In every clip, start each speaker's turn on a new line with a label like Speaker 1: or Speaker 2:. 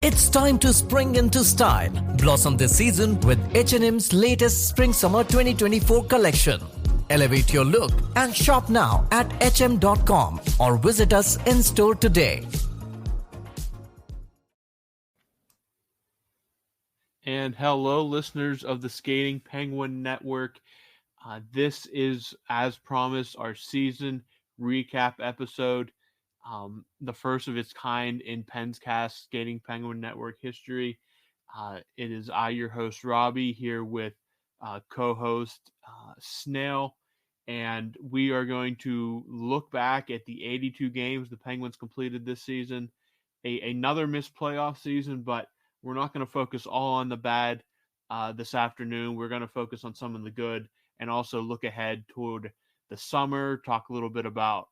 Speaker 1: It's time to spring into style. Blossom this season with H&M's latest Spring-Summer 2024 collection. Elevate your look and shop now at hm.com or visit us in-store today.
Speaker 2: And hello, listeners of the Skating Penguin Network. This is, as promised, our season recap episode. The first of its kind in Penscast Skating Penguin Network history. It is I, your host, Robbie, here with co-host Snail, and we are going to look back at the 82 games the Penguins completed this season, another missed playoff season, but we're not going to focus all on the bad this afternoon. We're going to focus on some of the good and also look ahead toward the summer, talk a little bit about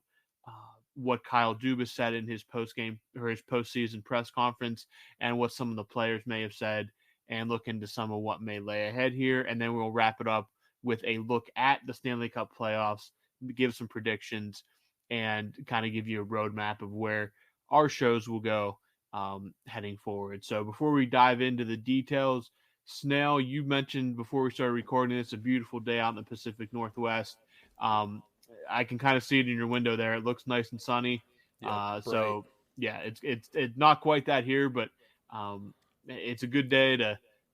Speaker 2: what Kyle Dubas said in his post-game or his postseason press conference and what some of the players may have said, and look into some of what may lay ahead here. And then we'll wrap it up with a look at the Stanley Cup playoffs, give some predictions, and kind of give you a roadmap of where our shows will go heading forward. So before we dive into the details, Snail, you mentioned before we started recording, it's a beautiful day out in the Pacific Northwest. I can kind of see it in your window there. It looks nice and sunny. So yeah, it's not quite that here, but it's a good day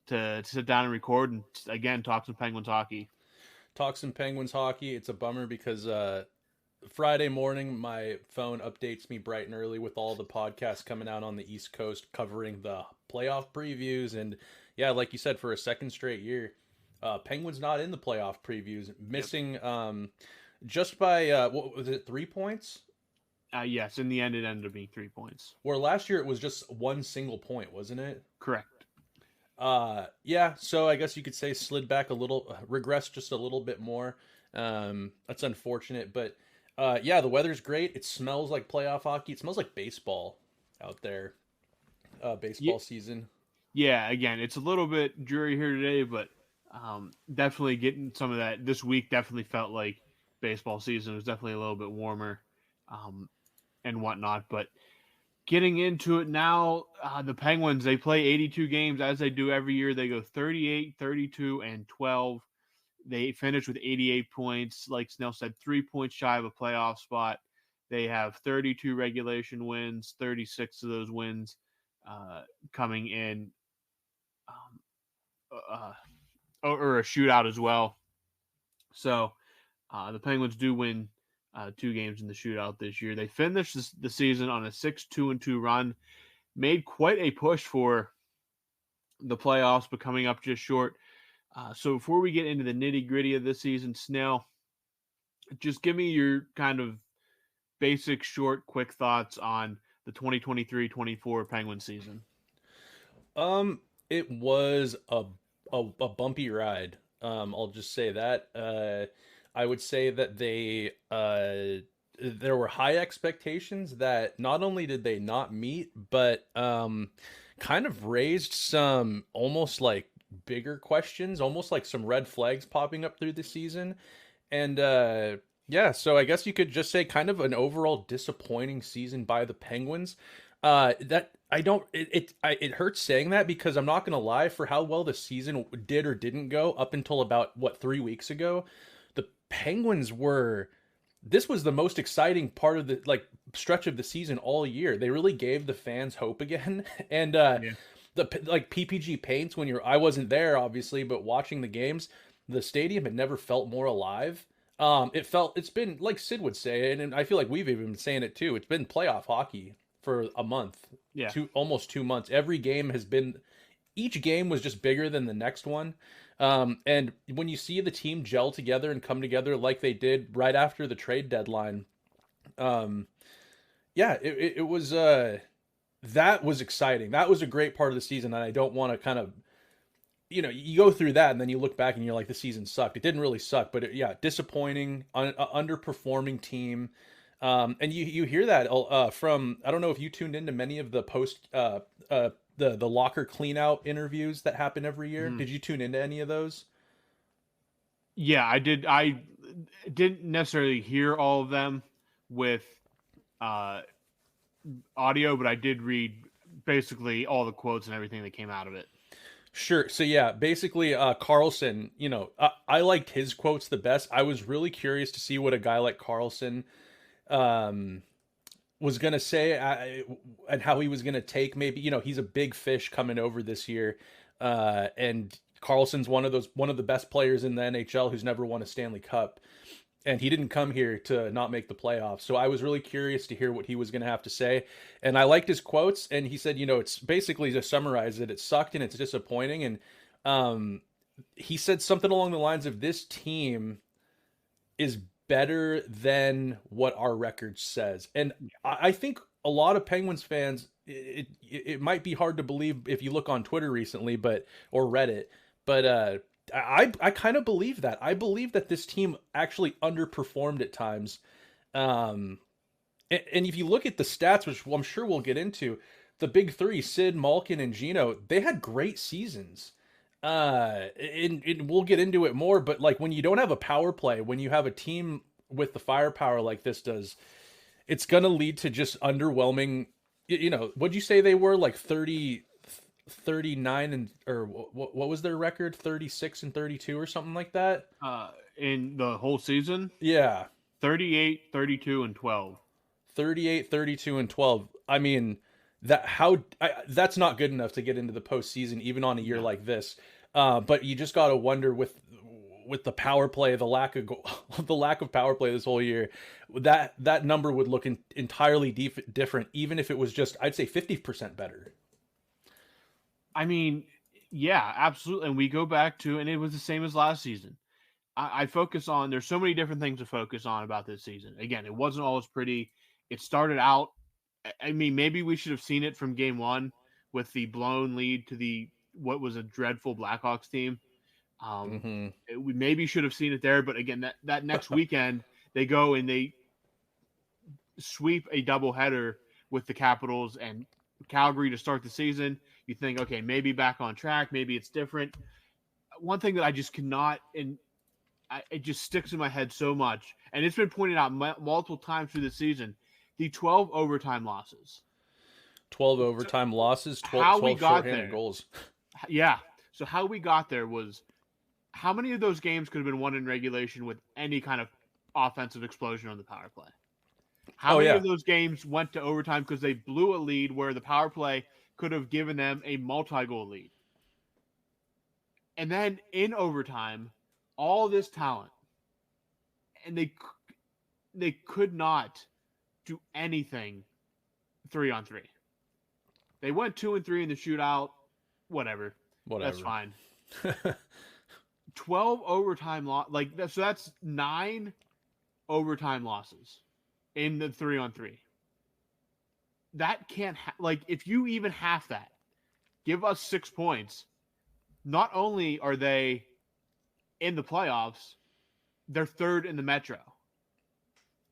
Speaker 2: to sit down and record and again talk some Penguins hockey.
Speaker 3: Talk some Penguins hockey. It's a bummer because Friday morning my phone updates me bright and early with all the podcasts coming out on the East Coast covering the playoff previews, and yeah, like you said, for a second straight year, Penguins not in the playoff previews, missing. Yep. Just by, what was it, 3 points?
Speaker 2: Yes, in the end it ended up being 3 points.
Speaker 3: Where last year it was just one single point, wasn't it?
Speaker 2: Correct.
Speaker 3: Yeah, so I guess you could say slid back a little, regressed just a little bit more. That's unfortunate, but yeah, the weather's great. It smells like playoff hockey. It smells like baseball out there, baseball season.
Speaker 2: Yeah, again, it's a little bit dreary here today, but definitely getting some of that. This week definitely felt like baseball season. It was definitely a little bit warmer and whatnot, but getting into it now, the Penguins, they play 82 games as they do every year. They go 38, 32, and 12. They finish with 88 points. Like Snell said, 3 points shy of a playoff spot. They have 32 regulation wins, 36 of those wins coming in or a shootout as well. So the Penguins do win 2 games in the shootout this year. They finished the season on a 6-2-2 run, made quite a push for the playoffs, but coming up just short. So before we get into the nitty-gritty of this season, Snell, just give me your kind of basic, short, quick thoughts on the 2023-24 Penguins season.
Speaker 3: It was a bumpy ride. I'll just say that. I would say that there were high expectations that not only did they not meet, but kind of raised some almost like bigger questions, almost like some red flags popping up through the season. And yeah, so I guess you could just say kind of an overall disappointing season by the Penguins. That I don't, it hurts saying that because I'm not going to lie, for how well the season did or didn't go up until about 3 weeks ago, the Penguins this was the most exciting part of the stretch of the season all year. They really gave the fans hope again. And the PPG paints I wasn't there obviously, but watching the games, the stadium had never felt more alive. It's been, like Sid would say, and I feel like we've even been saying it too, it's been playoff hockey for a month. Yeah. Almost 2 months. Each game was just bigger than the next one. And when you see the team gel together and come together like they did right after the trade deadline, yeah, it was, that was exciting. That was a great part of the season. And I don't want to kind of, you go through that and then you look back and you're like, the season sucked. It didn't really suck, but disappointing, underperforming team. And you hear that from, I don't know if you tuned into many of the the locker clean out interviews that happen every year. Did you tune into any of those?
Speaker 2: Yeah, I did. I didn't necessarily hear all of them with audio, but I did read basically all the quotes and everything that came out of it.
Speaker 3: Sure. So yeah, basically, Carlson. I liked his quotes the best. I was really curious to see what a guy like Carlson um, was gonna say, and how he was gonna take. Maybe he's a big fish coming over this year, and Carlson's one of the best players in the NHL who's never won a Stanley Cup, and he didn't come here to not make the playoffs. So I was really curious to hear what he was going to have to say. And I liked his quotes. And he said, it's basically, to summarize it, it sucked and it's disappointing. And he said something along the lines of, this team is better than what our record says. And I think a lot of Penguins fans, it might be hard to believe if you look on Twitter recently, or Reddit, but I kind of believe that. I believe that this team actually underperformed at times. And if you look at the stats, which I'm sure we'll get into, the big three, Sid, Malkin, and Gino, they had great seasons. And we'll get into it more, but like when you don't have a power play, when you have a team with the firepower like this does, it's going to lead to just underwhelming. What'd you say they were, like 39 and, or what was their record? 36 and 32 or something like that?
Speaker 2: In the whole season?
Speaker 3: Yeah.
Speaker 2: 38, 32, and 12.
Speaker 3: 38, 32, and 12. I mean, that's not good enough to get into the postseason, even on a year like this. But you just got to wonder with the power play, the lack of power play this whole year, that number would look entirely different, even if it was just, I'd say 50% better.
Speaker 2: I mean, yeah, absolutely. And we go back to, and it was the same as last season. I focus on, there's so many different things to focus on about this season. Again, it wasn't always pretty. It started out, I mean, maybe we should have seen it from game one with the blown lead to what was a dreadful Blackhawks team. We maybe should have seen it there, but again, that next weekend, they go and they sweep a doubleheader with the Capitals and Calgary to start the season. You think, okay, maybe back on track, maybe it's different. One thing that I just cannot, and it just sticks in my head so much, and it's been pointed out multiple times through the season, the 12 overtime losses.
Speaker 3: 12 overtime losses, 12 shorthanded goals.
Speaker 2: Yeah. So how we got there was, how many of those games could have been won in regulation with any kind of offensive explosion on the power play? How many of those games went to overtime because they blew a lead where the power play could have given them a multi-goal lead? And then in overtime, all this talent, and they could not do anything 3-on-3. They went 2-3 in the shootout. Whatever. That's fine. 12 overtime so that's 9 overtime losses in the 3-on-3. That can't if you even half that, give us 6 points. Not only are they in the playoffs, they're third in the Metro.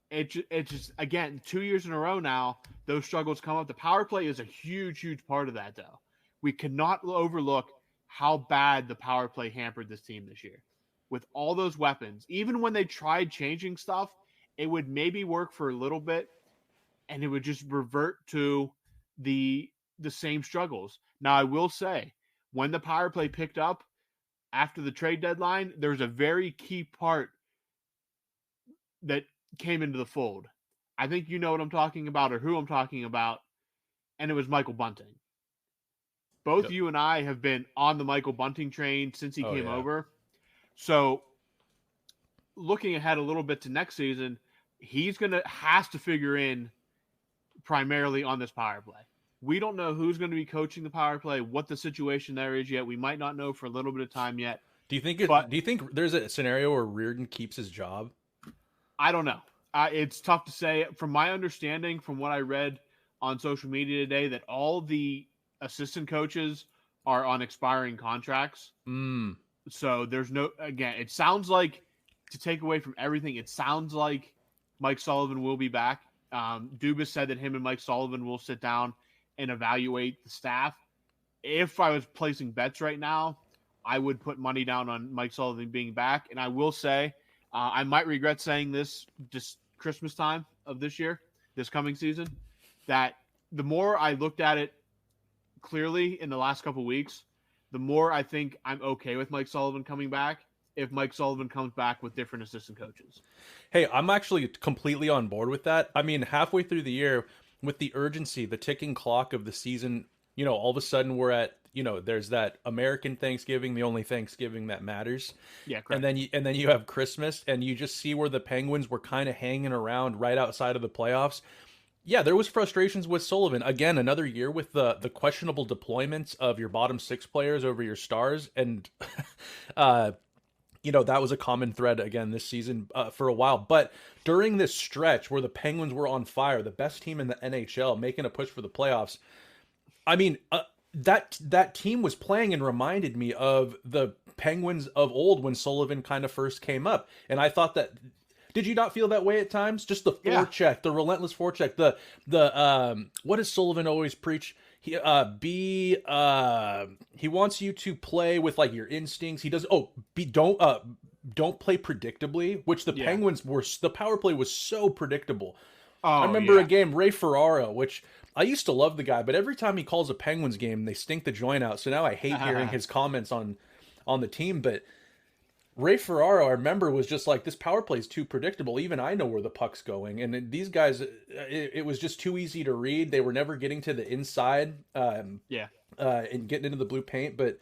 Speaker 2: It just, again, 2 years in a row now, those struggles come up. The power play is a huge, huge part of that, though. We cannot overlook how bad the power play hampered this team this year. With all those weapons, even when they tried changing stuff, it would maybe work for a little bit, and it would just revert to the same struggles. Now, I will say, when the power play picked up after the trade deadline, there was a very key part that came into the fold. I think you know what I'm talking about, or who I'm talking about, and it was Michael Bunting. Both you and I have been on the Michael Bunting train since he came over. So looking ahead a little bit to next season, has to figure in primarily on this power play. We don't know who's going to be coaching the power play, what the situation there is yet. We might not know for a little bit of time yet.
Speaker 3: Do you think there's a scenario where Reardon keeps his job?
Speaker 2: I don't know. It's tough to say. From my understanding, from what I read on social media today, that all the assistant coaches are on expiring contracts. So there's it sounds like, to take away from everything, it sounds like Mike Sullivan will be back. Dubas said that him and Mike Sullivan will sit down and evaluate the staff. If I was placing bets right now, I would put money down on Mike Sullivan being back. And I will say, I might regret saying this just Christmas time of this year, this coming season, that the more I looked at it clearly in the last couple weeks, the more I think I'm okay with Mike Sullivan coming back if Mike Sullivan comes back with different assistant coaches.
Speaker 3: Hey, I'm actually completely on board with that. I mean, halfway through the year, with the urgency, the ticking clock of the season, all of a sudden we're at, there's that American Thanksgiving, the only Thanksgiving that matters.
Speaker 2: Yeah,
Speaker 3: And
Speaker 2: correct.
Speaker 3: then you have Christmas, and you just see where the Penguins were kind of hanging around right outside of the playoffs. Yeah, there was frustrations with Sullivan. Again, another year with the questionable deployments of your bottom six players over your stars, and uh, that was a common thread again this season for a while. But during this stretch where the Penguins were on fire, the best team in the NHL, making a push for the playoffs, I mean, that team was playing and reminded me of the Penguins of old when Sullivan kind of first came up. And I thought that. Did you not feel that way at times? Just the forecheck, the relentless forecheck, the what does Sullivan always preach? He he wants you to play with like your instincts. He does don't play predictably, which the Penguins were. The power play was so predictable. I remember a game, Ray Ferraro, which I used to love the guy, but every time he calls a Penguins game, they stink the joint out. So now I hate hearing his comments on the team. But Ray Ferraro, I remember, was just like, this power play is too predictable. Even I know where the puck's going. And these guys, it was just too easy to read. They were never getting to the inside and getting into the blue paint. But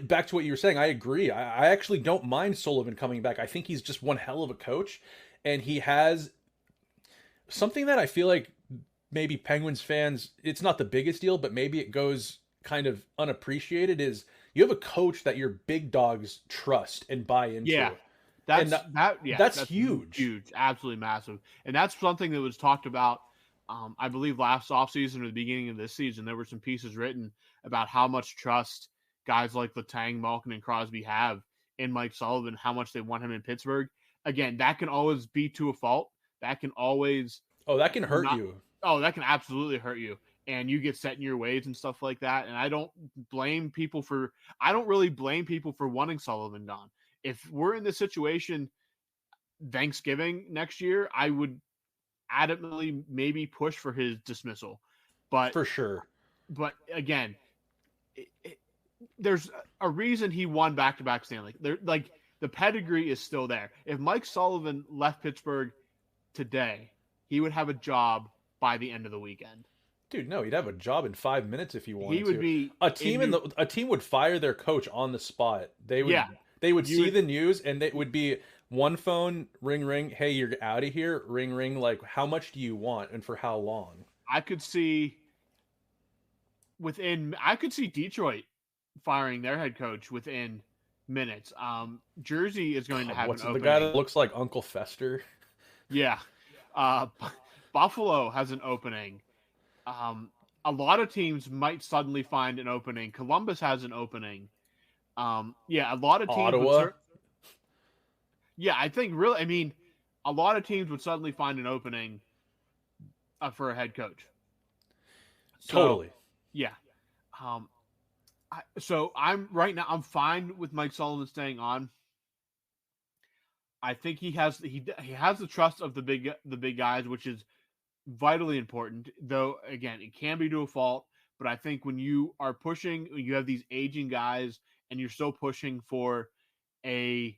Speaker 3: back to what you were saying, I agree. I actually don't mind Sullivan coming back. I think he's just one hell of a coach. And he has something that I feel like maybe Penguins fans, it's not the biggest deal, but maybe it goes kind of unappreciated, is you have a coach that your big dogs trust and buy into.
Speaker 2: Yeah.
Speaker 3: That's huge.
Speaker 2: Huge. Absolutely massive. And that's something that was talked about, I believe, last offseason or the beginning of this season. There were some pieces written about how much trust guys like Letang, Malkin, and Crosby have in Mike Sullivan, how much they want him in Pittsburgh. Again, that can always be to a fault. That can always...
Speaker 3: that can hurt you.
Speaker 2: Oh, that can absolutely hurt you. And you get set in your ways and stuff like that. And I don't really blame people for wanting Sullivan gone. If we're in this situation Thanksgiving next year, I would adamantly maybe push for his dismissal. But
Speaker 3: for sure.
Speaker 2: But again, there's a reason he won back-to-back Stanley. The pedigree is still there. If Mike Sullivan left Pittsburgh today, he would have a job by the end of the weekend.
Speaker 3: Dude, no, he'd have a job in 5 minutes if he wanted to.
Speaker 2: He would be
Speaker 3: a team would fire their coach on the spot. They would see the news, and it would be one phone, ring ring, hey, you're out of here, ring ring, like, how much do you want and for how long?
Speaker 2: I could see Detroit firing their head coach within minutes. Jersey is going to have an opening.
Speaker 3: The guy that looks like Uncle Fester?
Speaker 2: Yeah. Buffalo has an opening. A lot of teams might suddenly find an opening. Columbus has an opening. A lot of teams.
Speaker 3: Ottawa.
Speaker 2: I think really. I mean, a lot of teams would suddenly find an opening for a head coach.
Speaker 3: Totally.
Speaker 2: Yeah. So I'm fine with Mike Sullivan staying on. I think he has the trust of the big guys, which is vitally important, though again, it can be to a fault, but I think when you are pushing, you have these aging guys and you're still pushing for a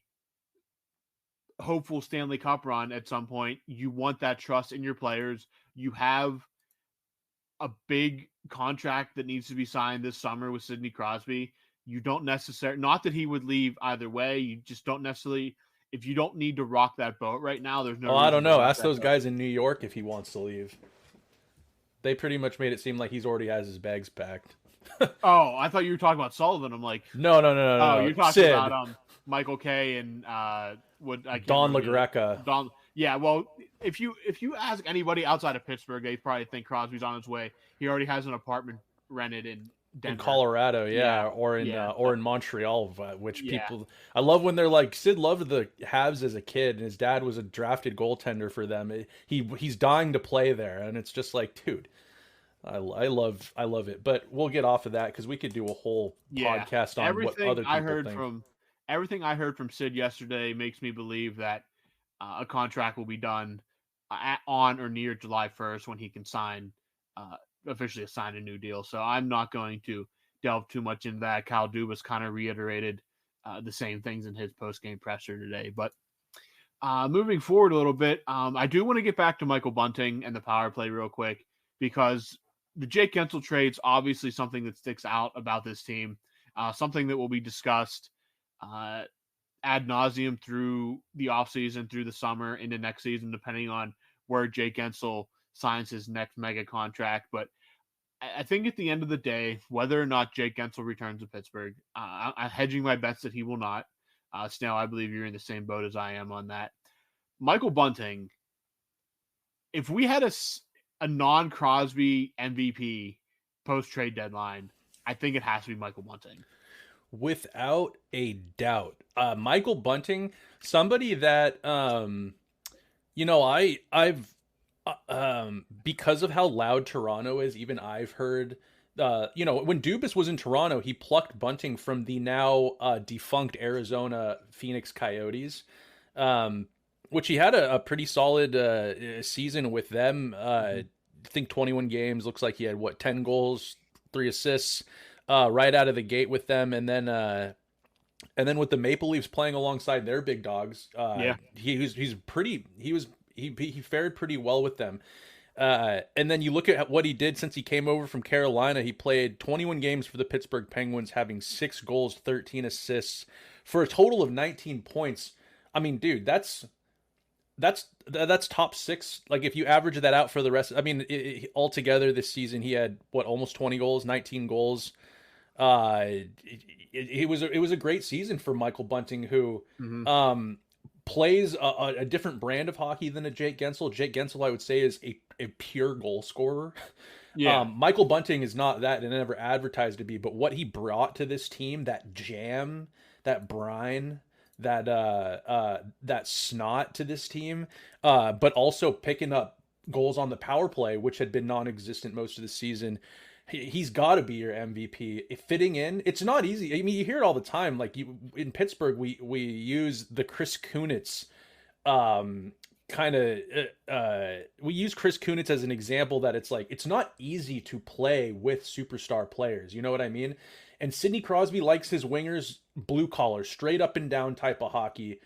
Speaker 2: hopeful Stanley Cup run at some point, you want that trust in your players. You have a big contract that needs to be signed this summer with Sidney Crosby. You don't necessarily, not that he would leave either way, you just don't necessarily, if you don't need to rock that boat right now, there's no.
Speaker 3: Well, I don't know. Ask those guys in New York if he wants to leave. They pretty much made it seem like he's already has his bags packed.
Speaker 2: Oh, I thought you were talking about Sullivan. I'm like,
Speaker 3: no.
Speaker 2: Oh, you're talking about Michael Kay and
Speaker 3: Don LaGreca.
Speaker 2: Don. Yeah, well, if you ask anybody outside of Pittsburgh, they probably think Crosby's on his way. He already has an apartment rented in Denver.
Speaker 3: In Colorado, or in Montreal, which people, I love when they're like, Sid loved the Habs as a kid, and his dad was a drafted goaltender for them. He's dying to play there, and it's just like, dude, I love it. But we'll get off of that because we could do a whole podcast on what other people think.
Speaker 2: Everything I heard from Sid yesterday makes me believe that a contract will be done on or near July 1st when he can sign officially signed a new deal. So I'm not going to delve too much into that. Kyle Dubas kind of reiterated the same things in his post-game presser today. But moving forward a little bit, I do want to get back to Michael Bunting and the power play real quick, because the Jake Gensel trade's obviously something that sticks out about this team, something that will be discussed ad nauseum through the offseason, through the summer, into next season, depending on where Jake Gensel signs his next mega contract. But I think at the end of the day, whether or not Jake Gensel returns to Pittsburgh, I'm hedging my bets that he will not. Snail, I believe you're in the same boat as I am on that. Michael Bunting, if we had a non-Crosby MVP post-trade deadline, I think it has to be Michael Bunting.
Speaker 3: Without a doubt. Michael Bunting, somebody that, I've because of how loud Toronto is, even I've heard, when Dubas was in Toronto, he plucked Bunting from the now defunct Arizona Phoenix Coyotes, which he had a pretty solid season with them. I think 21 games. Looks like he had 10 goals, 3 assists right out of the gate with them, and then with the Maple Leafs playing alongside their big dogs, he fared pretty well with them. And then you look at what he did since he came over from Carolina. He played 21 games for the Pittsburgh Penguins, having 6 goals, 13 assists for a total of 19 points. I mean, dude, that's top 6. Like, if you average that out for the rest, I mean, altogether this season he had almost 20 goals, 19 goals. It was a great season for Michael Bunting, who plays a different brand of hockey than a Jake Gensel. Jake Gensel, I would say, is a pure goal scorer.
Speaker 2: Yeah.
Speaker 3: Michael Bunting is not that, and never advertised to be, but what he brought to this team, that jam, that brine, that snot to this team, but also picking up goals on the power play, which had been non-existent most of the season. He's got to be your MVP. Fitting in, it's not easy. I mean, you hear it all the time. Like, in Pittsburgh, we use the Chris Kunitz we use Chris Kunitz as an example, that it's like, it's not easy to play with superstar players. You know what I mean? And Sidney Crosby likes his wingers blue collar, straight up and down type of hockey.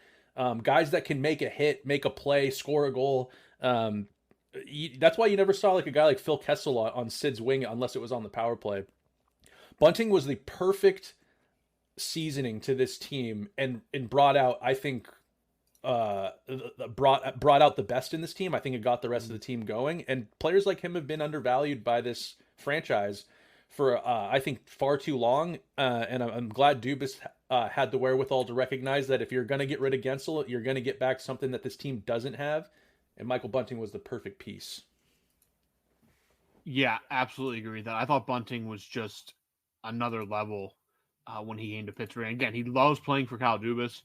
Speaker 3: Guys that can make a hit, make a play, score a goal. That's why you never saw like a guy like Phil Kessel on Sid's wing unless it was on the power play. Bunting was the perfect seasoning to this team, and brought out, I think, brought out the best in this team. I think it got the rest of the team going, and players like him have been undervalued by this franchise for I think far too long. And I'm glad Dubas had the wherewithal to recognize that if you're going to get rid of Gensel, you're going to get back something that this team doesn't have. And Michael Bunting was the perfect piece.
Speaker 2: Yeah, absolutely agree with that. I thought Bunting was just another level when he came to Pittsburgh. And again, he loves playing for Kyle Dubas,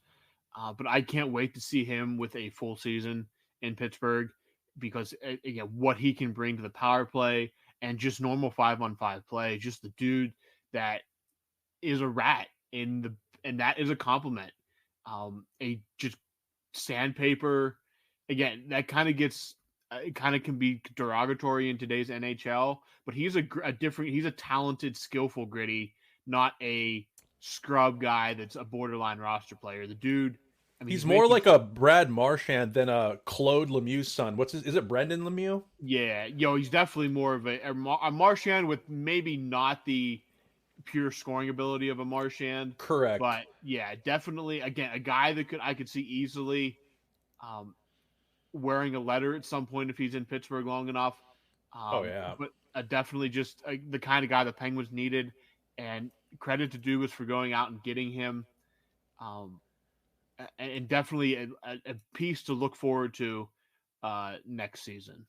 Speaker 2: but I can't wait to see him with a full season in Pittsburgh, because again, what he can bring to the power play and just normal 5-on-5 play, just the dude that is a rat and that is a compliment. A just sandpaper. Again, that kind of gets, it kind of can be derogatory in today's NHL, but he's he's a talented, skillful, gritty, not a scrub guy that's a borderline roster player. The dude, I mean,
Speaker 3: he's more like a Brad Marchand than a Claude Lemieux's son. Is it Brendan Lemieux?
Speaker 2: Yeah, he's definitely more of a Marchand with maybe not the pure scoring ability of a Marchand.
Speaker 3: Correct.
Speaker 2: But yeah, definitely, again, a guy that I could see easily wearing a letter at some point if he's in Pittsburgh long enough.
Speaker 3: Oh yeah,
Speaker 2: but definitely just the kind of guy the Penguins needed, and credit to Dubas for going out and getting him. And definitely a piece to look forward to next season.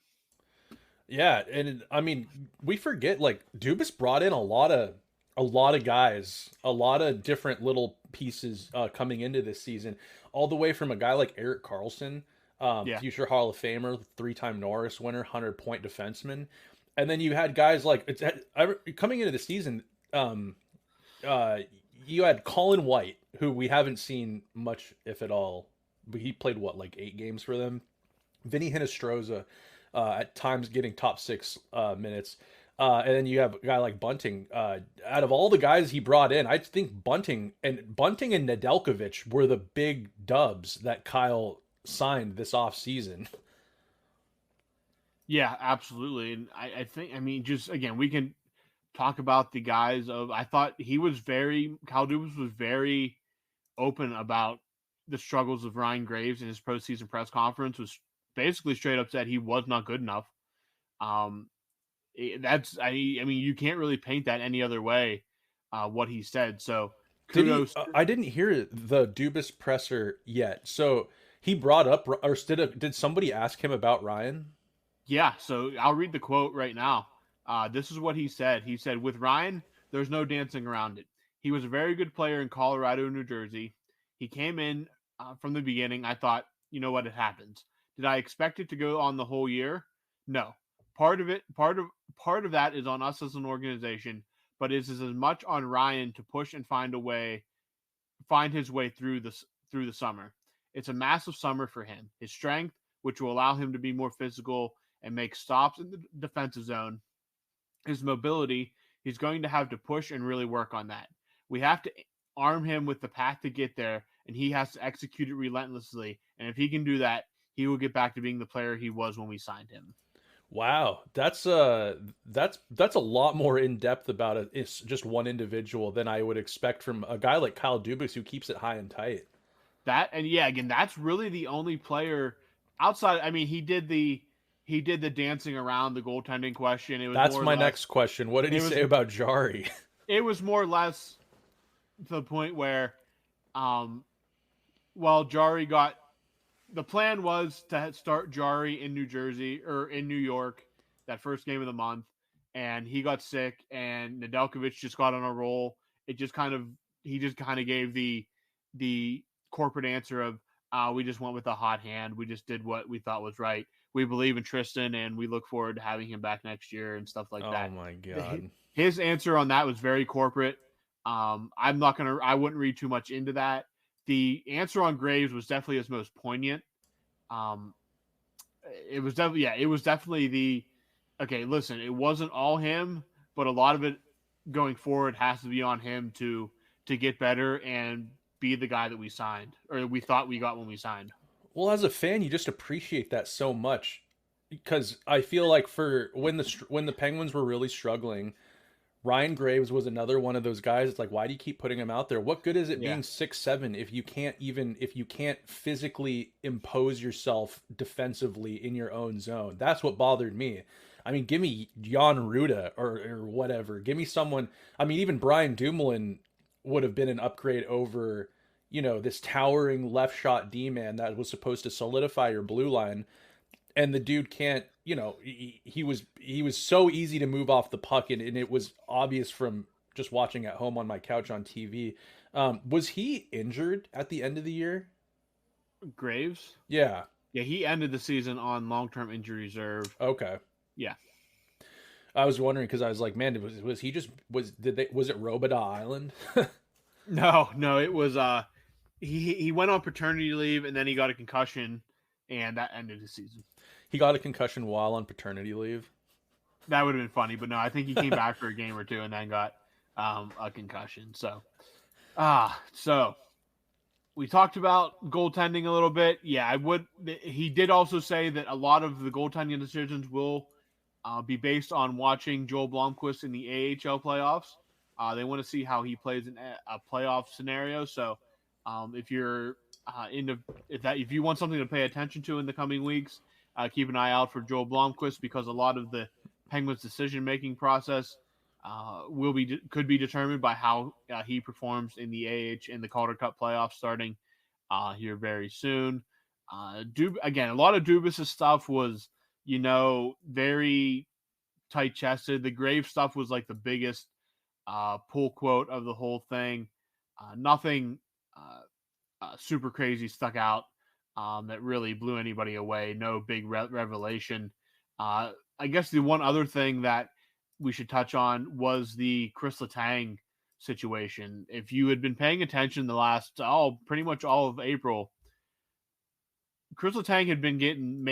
Speaker 3: Yeah, and I mean, we forget, like, Dubas brought in a lot of guys, a lot of different little pieces coming into this season, all the way from a guy like Erik Karlsson, future Hall of Famer, 3-time Norris winner, 100-point defenseman. And then you had guys like, coming into the season, you had Colin White, who we haven't seen much, if at all. But he played, 8 games for them. Vinny Hinostroza, at times getting top 6 minutes. And then you have a guy like Bunting. Out of all the guys he brought in, I think Bunting and Nedeljkovic were the big dubs that Kyle signed this offseason.
Speaker 2: Yeah, absolutely. And I think, I mean, just again, we can talk about the guys of, I thought Kyle Dubas was very open about the struggles of Ryan Graves in his postseason press conference, was basically straight up said he was not good enough. Um, I mean, you can't really paint that any other way, what he said. So
Speaker 3: Did he?
Speaker 2: kudos.
Speaker 3: I didn't hear the Dubas presser yet. So he brought up, or did somebody ask him about Ryan?
Speaker 2: Yeah, so I'll read the quote right now. This is what he said. He said, "With Ryan, there's no dancing around it. He was a very good player in Colorado and New Jersey. He came in from the beginning. I thought, you know what, it happens. Did I expect it to go on the whole year? No. Part of that is on us as an organization, but it is as much on Ryan to push and find his way through the summer. It's a massive summer for him. His strength, which will allow him to be more physical and make stops in the defensive zone. His mobility, he's going to have to push and really work on that. We have to arm him with the path to get there, and he has to execute it relentlessly. And if he can do that, he will get back to being the player he was when we signed him."
Speaker 3: Wow, that's a lot more in depth about it. It's just one individual than I would expect from a guy like Kyle Dubas who keeps it high and tight.
Speaker 2: That, and yeah, again, that's really the only player outside. I mean, he did the dancing around the goaltending question. It was
Speaker 3: That's
Speaker 2: more or
Speaker 3: my
Speaker 2: less
Speaker 3: next question. What did he
Speaker 2: it was
Speaker 3: say about Jari?
Speaker 2: it was more or less to the point where, um, well, Jari got the plan was to start Jari in New Jersey or in New York that first game of the month, and he got sick, and Nedeljkovic just got on a roll. It just kind of he just kind of gave the corporate answer of, we just went with a hot hand. We just did what we thought was right. We believe in Tristan, and we look forward to having him back next year and stuff like
Speaker 3: Oh
Speaker 2: that.
Speaker 3: my god.
Speaker 2: His answer on that was very corporate. I wouldn't read too much into that. The answer on Graves was definitely his most poignant. Um, it was definitely the, okay, listen, it wasn't all him, but a lot of it going forward has to be on him to get better and be the guy that we signed, or we thought we got when we signed.
Speaker 3: Well, as a fan, you just appreciate that so much because I feel like for when the Penguins were really struggling, Ryan Graves was another one of those guys. It's like, why do you keep putting him out there? What good is it
Speaker 2: Yeah.
Speaker 3: being 6'7" if you can't physically impose yourself defensively in your own zone? That's what bothered me. I mean, give me Jan Ruda or whatever. Give me someone. I mean, even Brian Dumoulin would have been an upgrade over, this towering left shot D man that was supposed to solidify your blue line, and the dude can't. He was so easy to move off the puck, and it was obvious from just watching at home on my couch on TV. Was he injured at the end of the year?
Speaker 2: Graves,
Speaker 3: Yeah.
Speaker 2: yeah, he ended the season on long-term injury reserve.
Speaker 3: Okay.
Speaker 2: Yeah.
Speaker 3: I was wondering because I was like, man, was he just was it Robida Island?
Speaker 2: No, it was he went on paternity leave and then he got a concussion, and that ended his season.
Speaker 3: He got a concussion while on paternity leave.
Speaker 2: That would have been funny, but no, I think he came back for a game or two and then got a concussion. So we talked about goaltending a little bit. Yeah, he did also say that a lot of the goaltending decisions will be based on watching Joel Blomqvist in the AHL playoffs. They want to see how he plays in a playoff scenario. So if you're if you want something to pay attention to in the coming weeks, keep an eye out for Joel Blomqvist, because a lot of the Penguins' decision-making process could be determined by how he performs in the in the Calder Cup playoffs starting here very soon. Again, a lot of Dubas' stuff was, very tight-chested. The Grave stuff was like the biggest pull quote of the whole thing. Nothing super crazy stuck out that really blew anybody away. No big revelation. I guess the one other thing that we should touch on was the Chris Letang situation. If you had been paying attention the last pretty much all of April, Chris Letang had been getting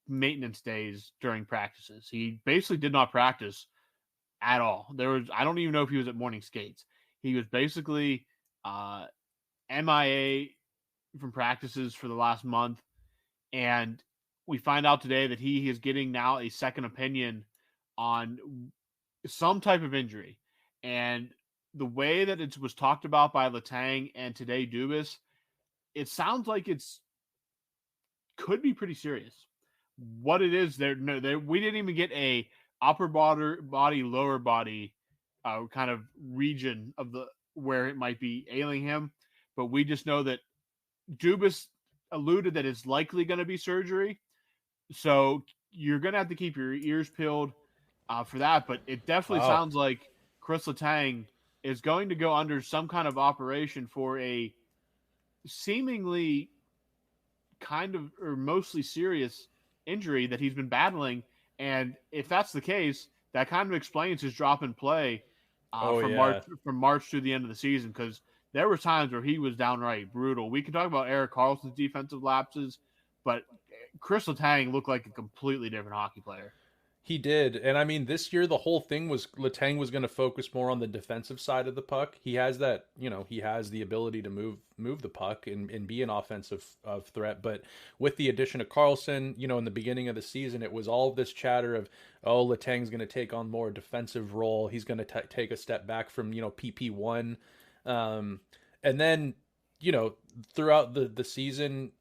Speaker 2: maintenance days during practices. He basically did not practice at all. I don't even know if he was at morning skates. He was basically MIA from practices for the last month, and we find out today that he is getting now a second opinion on some type of injury. And the way that it was talked about by Letang and today Dubas, it sounds like it's could be pretty serious. What it is, we didn't even get a upper body, lower body kind of region of the where it might be ailing him, but we just know that Dubas alluded that it's likely going to be surgery. So you're going to have to keep your ears peeled for that. But it definitely sounds like Chris Letang is going to go under some kind of operation for a seemingly kind of or mostly serious injury that he's been battling. And if that's the case, that kind of explains his drop in play from March to the end of the season, because there were times where he was downright brutal. We can talk about Erik Karlsson's defensive lapses, but Chris Letang looked like a completely different hockey player.
Speaker 3: He did. And I mean, this year, the whole thing was Letang was going to focus more on the defensive side of the puck. He has that, he has the ability to move the puck and be an offensive threat. But with the addition of Karlsson, in the beginning of the season, it was all this chatter of, Letang's going to take on more defensive role. He's going to take a step back from, PP1. And then, throughout the season,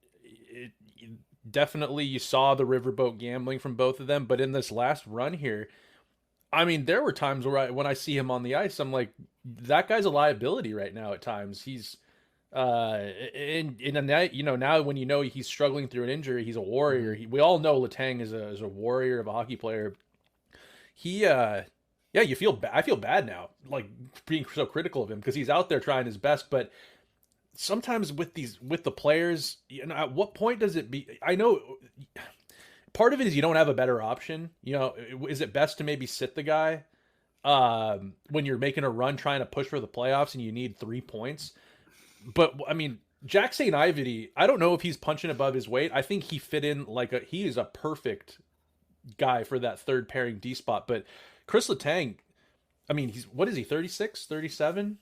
Speaker 3: definitely you saw the riverboat gambling from both of them, but in this last run here, I mean, there were times where when I see him on the ice, I'm like, that guy's a liability right now at times. He's in a night, now when he's struggling through an injury, he's a warrior. We all know Letang is a warrior of a hockey player. He I feel bad now, like being so critical of him, because he's out there trying his best, but sometimes with the players, at what point does it be? I know part of it is you don't have a better option. Is it best to maybe sit the guy when you're making a run trying to push for the playoffs and you need 3 points? But I mean, Jack St. Ivedy, I don't know if he's punching above his weight. I think he fit in he is a perfect guy for that third pairing D spot. But Chris Letang, I mean, what is he, 36, 37?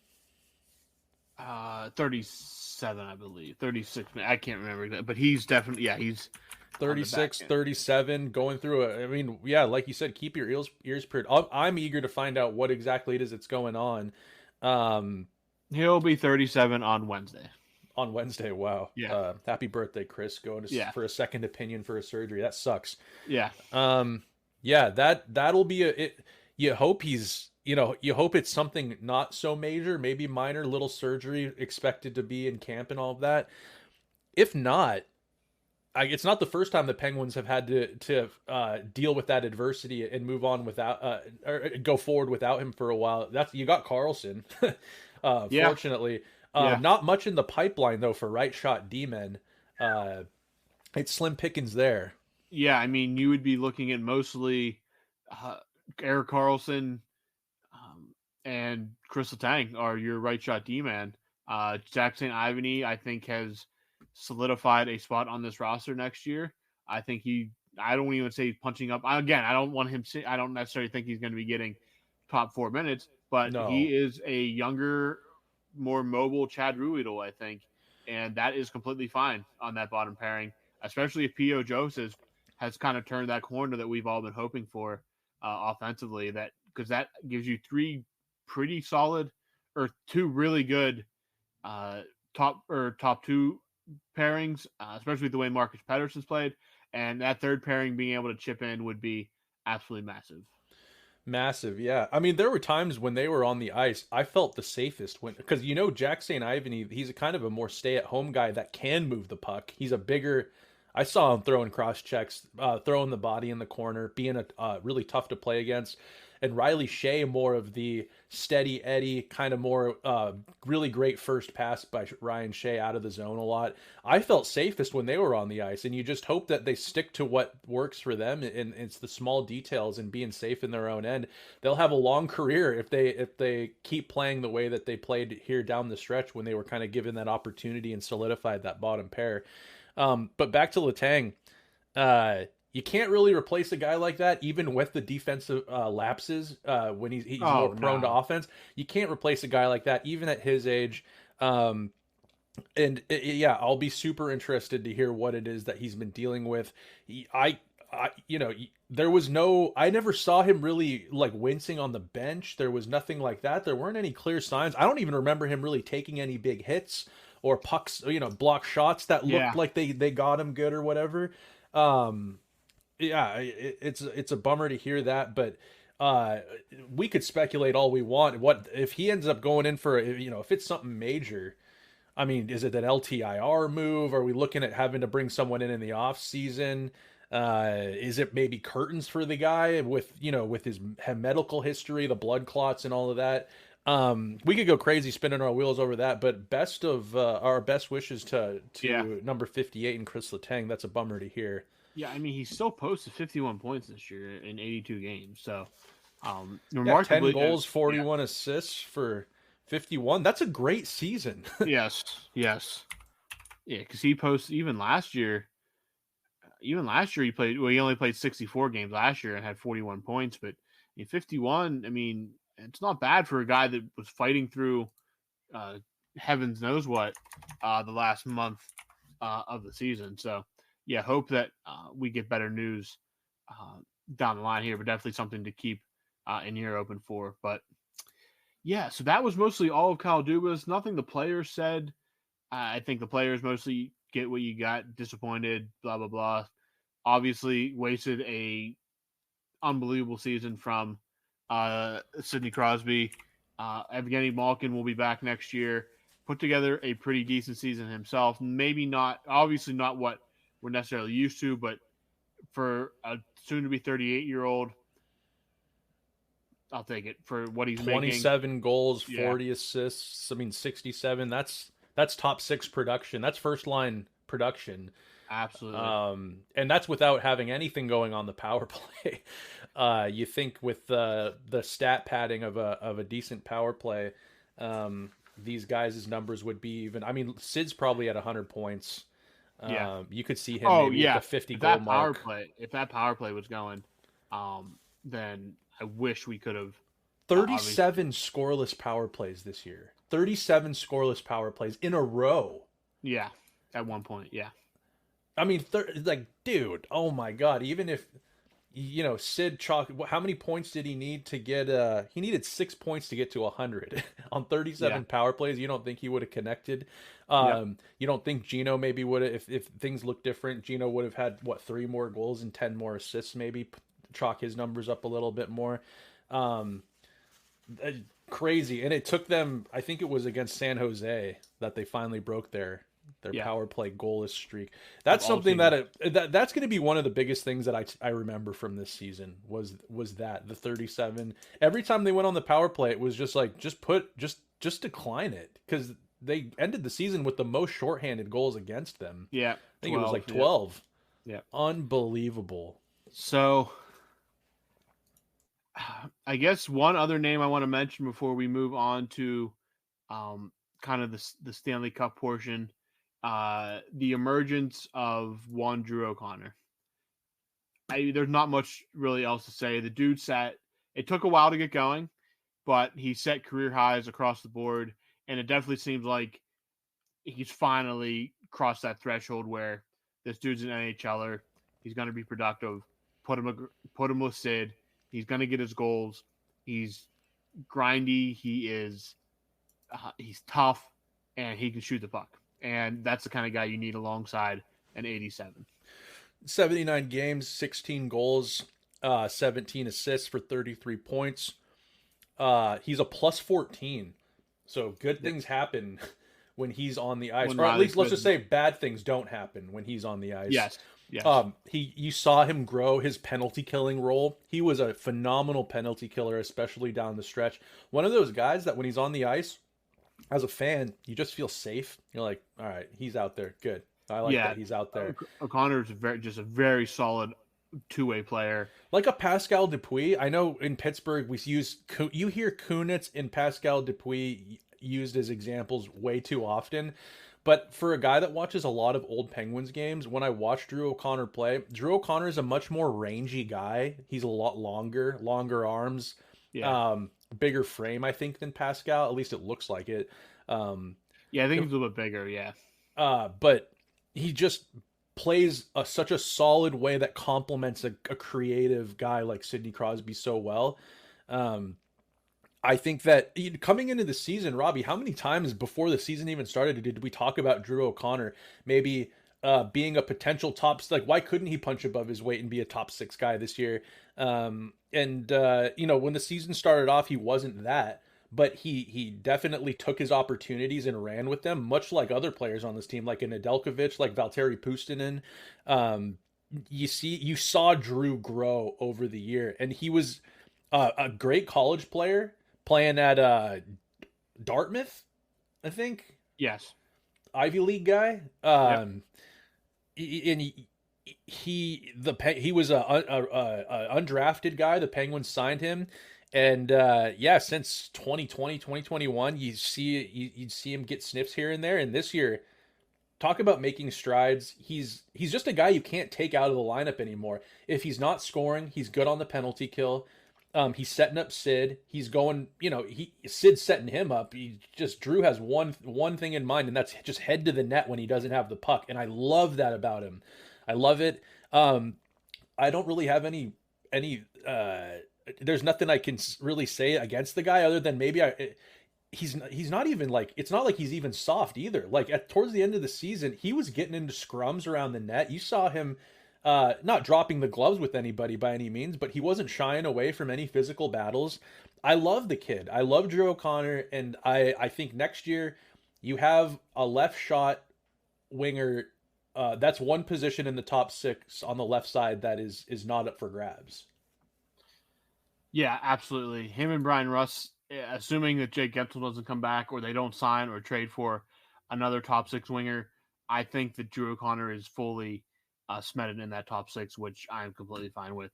Speaker 2: 37, I believe. 36. I can't remember that, but he's definitely, he's
Speaker 3: 36, 37, going through like you said, keep your ears peeled. I'm eager to find out what exactly it is that's going on.
Speaker 2: He'll be 37 on Wednesday.
Speaker 3: On Wednesday, wow.
Speaker 2: Yeah.
Speaker 3: Happy birthday, Chris, going for a second opinion for a surgery. That sucks.
Speaker 2: Yeah.
Speaker 3: That'll be you hope he's, you hope it's something not so major, maybe minor little surgery expected to be in camp and all of that. If not, it's not the first time the Penguins have had to deal with that adversity and move on without or go forward without him for a while. You got Karlsson, fortunately. Not much in the pipeline though for right shot D-men. It's slim pickings there.
Speaker 2: Yeah, I mean, you would be looking at mostly Erik Karlsson and Chris Letang are your right shot D-man. Jack St. Ivany, I think, has solidified a spot on this roster next year. I think I don't even say he's punching up. Again, I don't necessarily think he's going to be getting top 4 minutes, but he is a younger, more mobile Chad Ruhwedel, I think. And that is completely fine on that bottom pairing, especially if P.O. Joseph has kind of turned that corner that we've all been hoping for offensively, because that gives you 3 pretty solid or 2 really good top 2 pairings, especially with the way Marcus Pettersson's played, and that third pairing being able to chip in would be absolutely massive.
Speaker 3: Yeah. I mean, there were times when they were on the ice, I felt the safest because Jack St. Ivany, he's a kind of a more stay-at-home guy that can move the puck. He's a bigger. I saw him throwing cross checks, throwing the body in the corner, being really tough to play against. And Riley Shea, more of the steady Eddie, kind of more really great first pass by Ryan Shea out of the zone a lot. I felt safest when they were on the ice, and you just hope that they stick to what works for them, and it's the small details and being safe in their own end. They'll have a long career if they keep playing the way that they played here down the stretch when they were kind of given that opportunity and solidified that bottom pair. But back to Letang. you can't really replace a guy like that, even with the defensive lapses when he's more prone to offense. You can't replace a guy like that, even at his age. And yeah, I'll be super interested to hear what it is that he's been dealing with. You know, there was I never saw him really like wincing on the bench. There was nothing like that. There weren't any clear signs. I don't even remember him really taking any big hits or pucks, block shots that looked like they got him good or whatever. Yeah, it's a bummer to hear that, but we could speculate all we want. What if he ends up going in for, if it's something major? I mean, is it an LTIR move? Are we looking at having to bring someone in the off season? Is it maybe curtains for the guy with his medical history, the blood clots and all of that? We could go crazy spinning our wheels over that, but our best wishes to number 58 and Chris Letang. That's a bummer to hear.
Speaker 2: Yeah, I mean, he still posted 51 points this year in 82 games. So,
Speaker 3: 10 goals, 41 assists for 51. That's a great season.
Speaker 2: Yes. Yeah, because he posted even last year. He only played 64 games last year and had 41 points. But 51, I mean, it's not bad for a guy that was fighting through heavens knows what the last month of the season. So, yeah, hope that we get better news down the line here, but definitely something to keep an ear open for. But yeah, so that was mostly all of Kyle Dubas. Nothing the players said. I think the players mostly get what you got, disappointed, blah, blah, blah. Obviously wasted a unbelievable season from Sidney Crosby. Evgeny Malkin will be back next year. Put together a pretty decent season himself. Maybe not, obviously not what we're necessarily used to, but for a soon-to-be 38-year-old, I'll take it for what he's
Speaker 3: 27
Speaker 2: making.
Speaker 3: Goals, 40 assists. I mean, 67. That's top six production. That's first line production.
Speaker 2: Absolutely.
Speaker 3: And that's without having anything going on the power play. You think with the stat padding of a decent power play, these guys' numbers would be even. I mean, Sid's probably at 100 points. You could see him maybe at the 50 goal mark.
Speaker 2: If that power play was going, then I wish we could have
Speaker 3: 37 scoreless power plays this year. 37 scoreless power plays in a row.
Speaker 2: Yeah, at one point, yeah.
Speaker 3: I mean, dude, oh my God. Even if, Sid chalk, how many points did he need to get? He needed 6 points to get to 100 on 37 power plays. You don't think he would have connected? You don't think Gino maybe would have, if things look different, Gino would have had, 3 more goals and 10 more assists, maybe chalk his numbers up a little bit more. Crazy. And it took them, I think it was against San Jose that they finally broke their power play goalless streak. That's something that's going to be one of the biggest things that I remember from this season was that the 37. Every time they went on the power play, it was just like, just decline it, because they ended the season with the most shorthanded goals against them.
Speaker 2: Yeah.
Speaker 3: I think 12, it was like 12.
Speaker 2: Yeah.
Speaker 3: Unbelievable.
Speaker 2: So I guess one other name I want to mention before we move on to kind of the Stanley Cup portion, the emergence of one Drew O'Connor. There's not much really else to say. The dude it took a while to get going, but he set career highs across the board, and it definitely seems like he's finally crossed that threshold where this dude's an NHLer. He's going to be productive. Put him with Sid. He's going to get his goals. He's grindy. He's tough, and he can shoot the puck. And that's the kind of guy you need alongside an 87.
Speaker 3: 79 games, 16 goals, 17 assists for 33 points. He's a plus 14. So good things happen when he's on the ice. Or at least let's just say bad things don't happen when he's on the ice.
Speaker 2: Yes.
Speaker 3: You saw him grow his penalty killing role. He was a phenomenal penalty killer, especially down the stretch. One of those guys that when he's on the ice, as a fan, you just feel safe. You're like, all right, he's out there. Good. I like that he's out there.
Speaker 2: O'Connor's just a very solid two-way player.
Speaker 3: Like a Pascal Dupuis. I know in Pittsburgh you hear Kunitz and Pascal Dupuis used as examples way too often. But for a guy that watches a lot of old Penguins games, when I watch Drew O'Connor play, Drew O'Connor is a much more rangy guy. He's a lot longer arms,
Speaker 2: Yeah.
Speaker 3: um, bigger frame, I think, than Pascal. At least it looks like it. Um,
Speaker 2: Yeah, I think he's a little bit bigger. Yeah.
Speaker 3: but he just plays such a solid way that complements a creative guy like Sidney Crosby so well. Um, I think that coming into the season, Robbie, how many times before the season even started did we talk about Drew O'Connor maybe being a potential like why couldn't he punch above his weight and be a top six guy this year? When the season started off, he wasn't that, but he definitely took his opportunities and ran with them, much like other players on this team, like a Nedeljkovic, like Valtteri Puustinen. Um, you saw Drew grow over the year, and he was a great college player playing at Dartmouth, I think,
Speaker 2: Yes.
Speaker 3: Ivy League guy.
Speaker 2: Yep.
Speaker 3: And he was a undrafted guy. The Penguins signed him, and since 2020, 2021, you'd see him get sniffs here and there. And this year, talk about making strides. He's just a guy you can't take out of the lineup anymore. If he's not scoring, he's good on the penalty kill. He's setting up Sid. He's going, Sid's setting him up. Drew has one thing in mind, and that's just head to the net when he doesn't have the puck. And I love that about him. I love it. I don't really have any there's nothing I can really say against the guy other than maybe he's not even like, it's not like he's even soft either. Like towards the end of the season, he was getting into scrums around the net. You saw him not dropping the gloves with anybody by any means, but he wasn't shying away from any physical battles. I love the kid. I love Drew O'Connor, and I think next year you have a left shot winger. That's one position in the top six on the left side that is not up for grabs.
Speaker 2: Yeah, absolutely. Him and Brian Russ, assuming that Jake Gensel doesn't come back or they don't sign or trade for another top six winger, I think that Drew O'Connor is fully cemented in that top six, which I am completely fine with.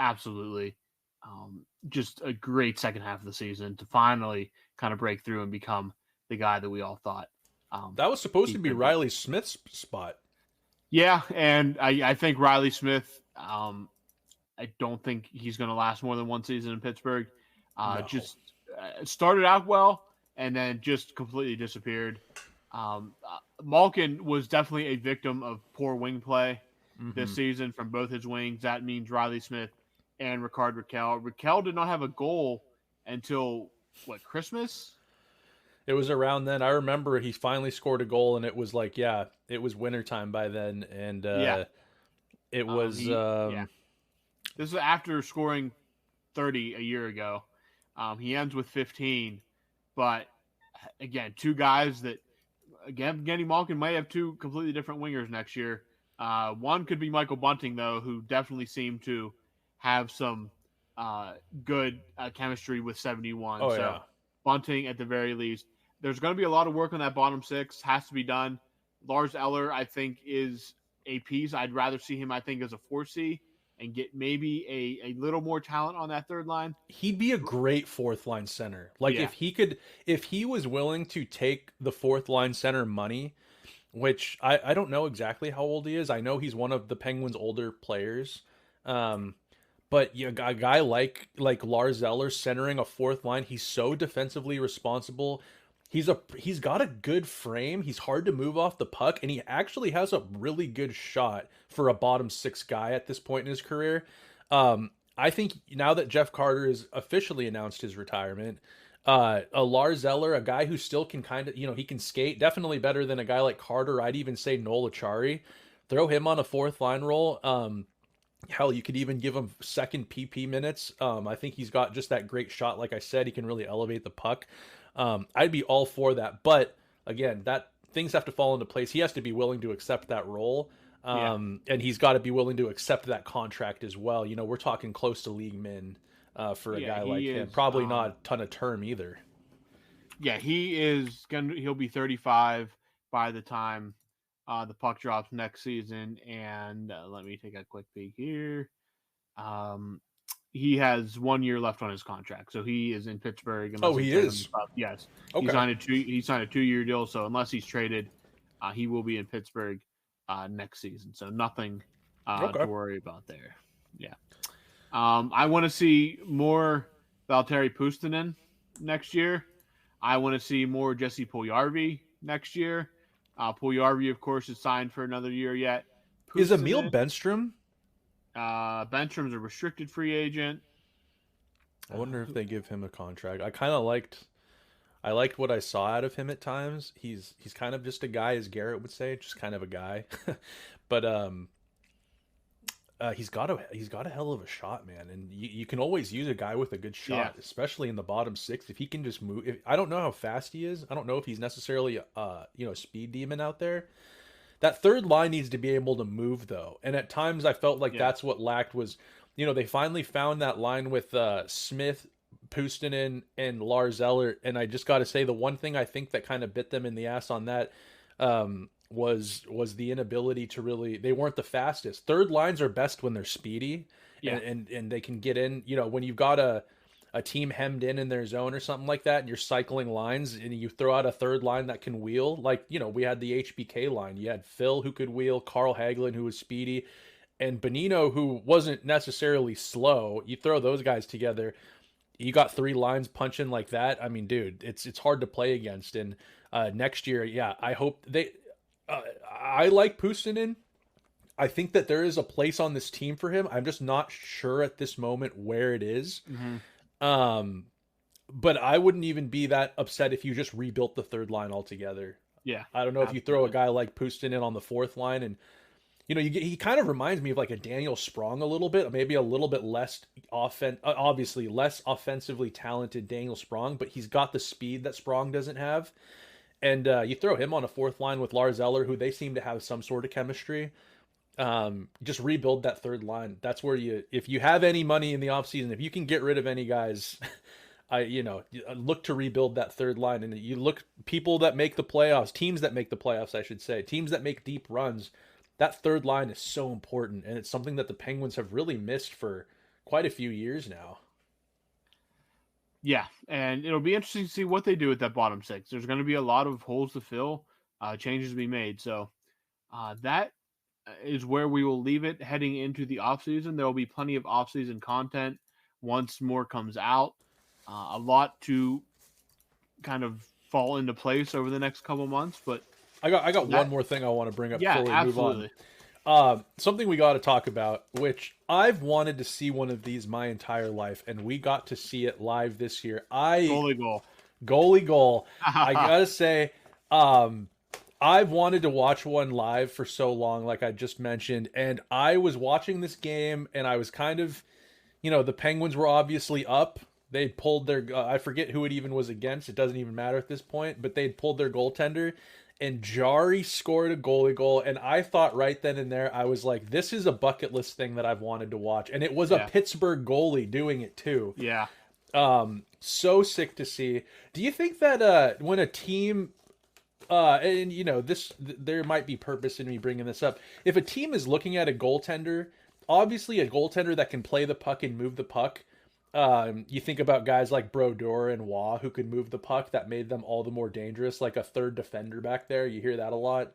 Speaker 2: Absolutely. Just a great second half of the season to finally kind of break through and become the guy that we all thought.
Speaker 3: That was supposed to be Riley Smith's spot.
Speaker 2: Yeah, and I think Riley Smith, I don't think he's going to last more than one season in Pittsburgh.
Speaker 3: No.
Speaker 2: Just started out well and then just completely disappeared. Malkin was definitely a victim of poor wing play this season from both his wings. That means Riley Smith and Rickard Rakell. Rakell did not have a goal until, Christmas?
Speaker 3: It was around then. I remember he finally scored a goal, and it was like, it was wintertime by then. And it was...
Speaker 2: This is after scoring 30 a year ago. He ends with 15. But, again, two guys that, again, Genny Malkin might have two completely different wingers next year. One could be Michael Bunting, though, who definitely seemed to have some good chemistry with 71.
Speaker 3: Oh,
Speaker 2: so
Speaker 3: yeah.
Speaker 2: Bunting, at the very least. There's going to be a lot of work on that bottom six. Has to be done. Lars Eller, I think, is a piece. I'd rather see him, I think, as a 4C and get maybe a little more talent on that third line.
Speaker 3: He'd be a great fourth line center. Like if he was willing to take the fourth line center money, which I don't know exactly how old he is. I know he's one of the Penguins' older players. But a guy like Lars Eller centering a fourth line, he's so defensively responsible. He's got a good frame. He's hard to move off the puck, and he actually has a really good shot for a bottom six guy at this point in his career. I think now that Jeff Carter has officially announced his retirement, a Lars Eller, a guy who still can kind of, he can skate, definitely better than a guy like Carter. I'd even say Noel Acciari. Throw him on a fourth line role. Hell, you could even give him second PP minutes. I think he's got just that great shot. Like I said, he can really elevate the puck. I'd be all for that. But again, that things have to fall into place. He has to be willing to accept that role. And he's got to be willing to accept that contract as well. We're talking close to league min for a guy like him. Probably not a ton of term either.
Speaker 2: Yeah, he'll be 35 by the time the puck drops next season. And let me take a quick peek here. he has 1 year left on his contract, so he is in Pittsburgh.
Speaker 3: Oh, he is.
Speaker 2: Yes,
Speaker 3: Okay.
Speaker 2: He signed a 2 year deal. So unless he's traded, he will be in Pittsburgh next season. So nothing to worry about there. Yeah. I want to see more Valtteri Puustinen next year. I want to see more Jesse Puljujarvi next year. Puljujarvi, of course, is signed for another year yet.
Speaker 3: Is Emil Benstrom?
Speaker 2: Benstrom's a restricted free agent.
Speaker 3: I wonder if they give him a contract. I liked what I saw out of him at times. He's kind of just a guy, as Garrett would say, just kind of a guy. But he's got a hell of a shot, man. And you can always use a guy with a good shot, especially in the bottom six. If he can just move, I don't know how fast he is. I don't know if he's necessarily a speed demon out there. That third line needs to be able to move, though. And at times I felt like that's what lacked was, they finally found that line with Smith, Puustinen, and Lars Eller. And I just got to say, the one thing I think that kind of bit them in the ass on that was the inability to really, they weren't the fastest. Third lines are best when they're speedy and they can get in, when you've got a team hemmed in their zone or something like that, and you're cycling lines and you throw out a third line that can wheel, like, we had the HBK line. You had Phil who could wheel, Carl Hagelin who was speedy, and Bonino who wasn't necessarily slow. You throw those guys together, you got three lines punching like that. I mean, dude, it's hard to play against. And next year, I hope I like Puustinen. I think that there is a place on this team for him. I'm just not sure at this moment where it is.
Speaker 2: Mm-hmm.
Speaker 3: But I wouldn't even be that upset if you just rebuilt the third line altogether.
Speaker 2: Yeah.
Speaker 3: I don't know if you throw a guy like Puustinen on the fourth line, and he kind of reminds me of like a Daniel Sprong a little bit, maybe a little bit less obviously less offensively talented Daniel Sprong, but he's got the speed that Sprong doesn't have. And you throw him on a fourth line with Lars Eller, who they seem to have some sort of chemistry. Just rebuild that third line. That's where if you have any money in the offseason, if you can get rid of any guys, look to rebuild that third line. And you look, people that make the playoffs, teams that make the playoffs, I should say, teams that make deep runs, that third line is so important. And it's something that the Penguins have really missed for quite a few years now.
Speaker 2: Yeah, and it'll be interesting to see what they do with that bottom six. There's going to be a lot of holes to fill, changes to be made. So that is where we will leave it heading into the offseason. There will be plenty of offseason content once more comes out. A lot to kind of fall into place over the next couple months. But
Speaker 3: I got one more thing I want to bring up before we move on. Something we got to talk about, which I've wanted to see one of these my entire life, and we got to see it live this year. Goalie goal. I gotta say, I've wanted to watch one live for so long, like I just mentioned, and I was watching this game, and I was kind of, the Penguins were obviously up. They pulled their, I forget who it even was against. It doesn't even matter at this point, but they'd pulled their goaltender. And Jari scored a goalie goal, and I thought right then and there, I was like, this is a bucket list thing that I've wanted to watch. And it was a Pittsburgh goalie doing it too.
Speaker 2: Yeah.
Speaker 3: So sick to see. Do you think that when a team, and there might be purpose in me bringing this up. If a team is looking at a goaltender, obviously a goaltender that can play the puck and move the puck, you think about guys like Brodeur and Waugh who could move the puck. That made them all the more dangerous, like a third defender back there. You hear that a lot.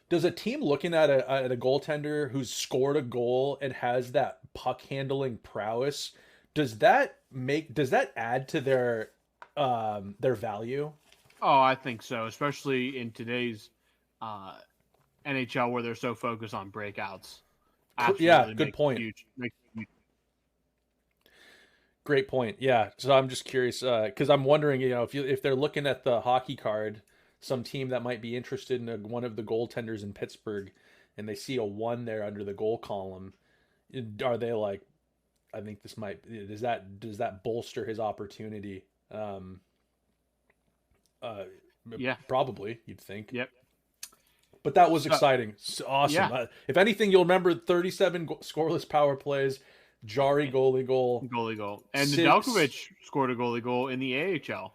Speaker 3: Does a team looking at a goaltender who's scored a goal and has that puck handling prowess, does that add to their value?
Speaker 2: Oh, I think so, especially in today's NHL where they're so focused on breakouts.
Speaker 3: Absolutely, good point. Great point. Yeah. So I'm just curious because I'm wondering, if they're looking at the hockey card, some team that might be interested in one of the goaltenders in Pittsburgh, and they see a 1 there under the goal column, are they like, I think this might, does that bolster his opportunity?
Speaker 2: Yeah,
Speaker 3: probably, you'd think.
Speaker 2: Yep.
Speaker 3: But that was exciting. So awesome. Yeah. If anything, you'll remember 37 scoreless power plays. Jari goalie goal.
Speaker 2: And Nedeljkovic scored a goalie goal in the AHL.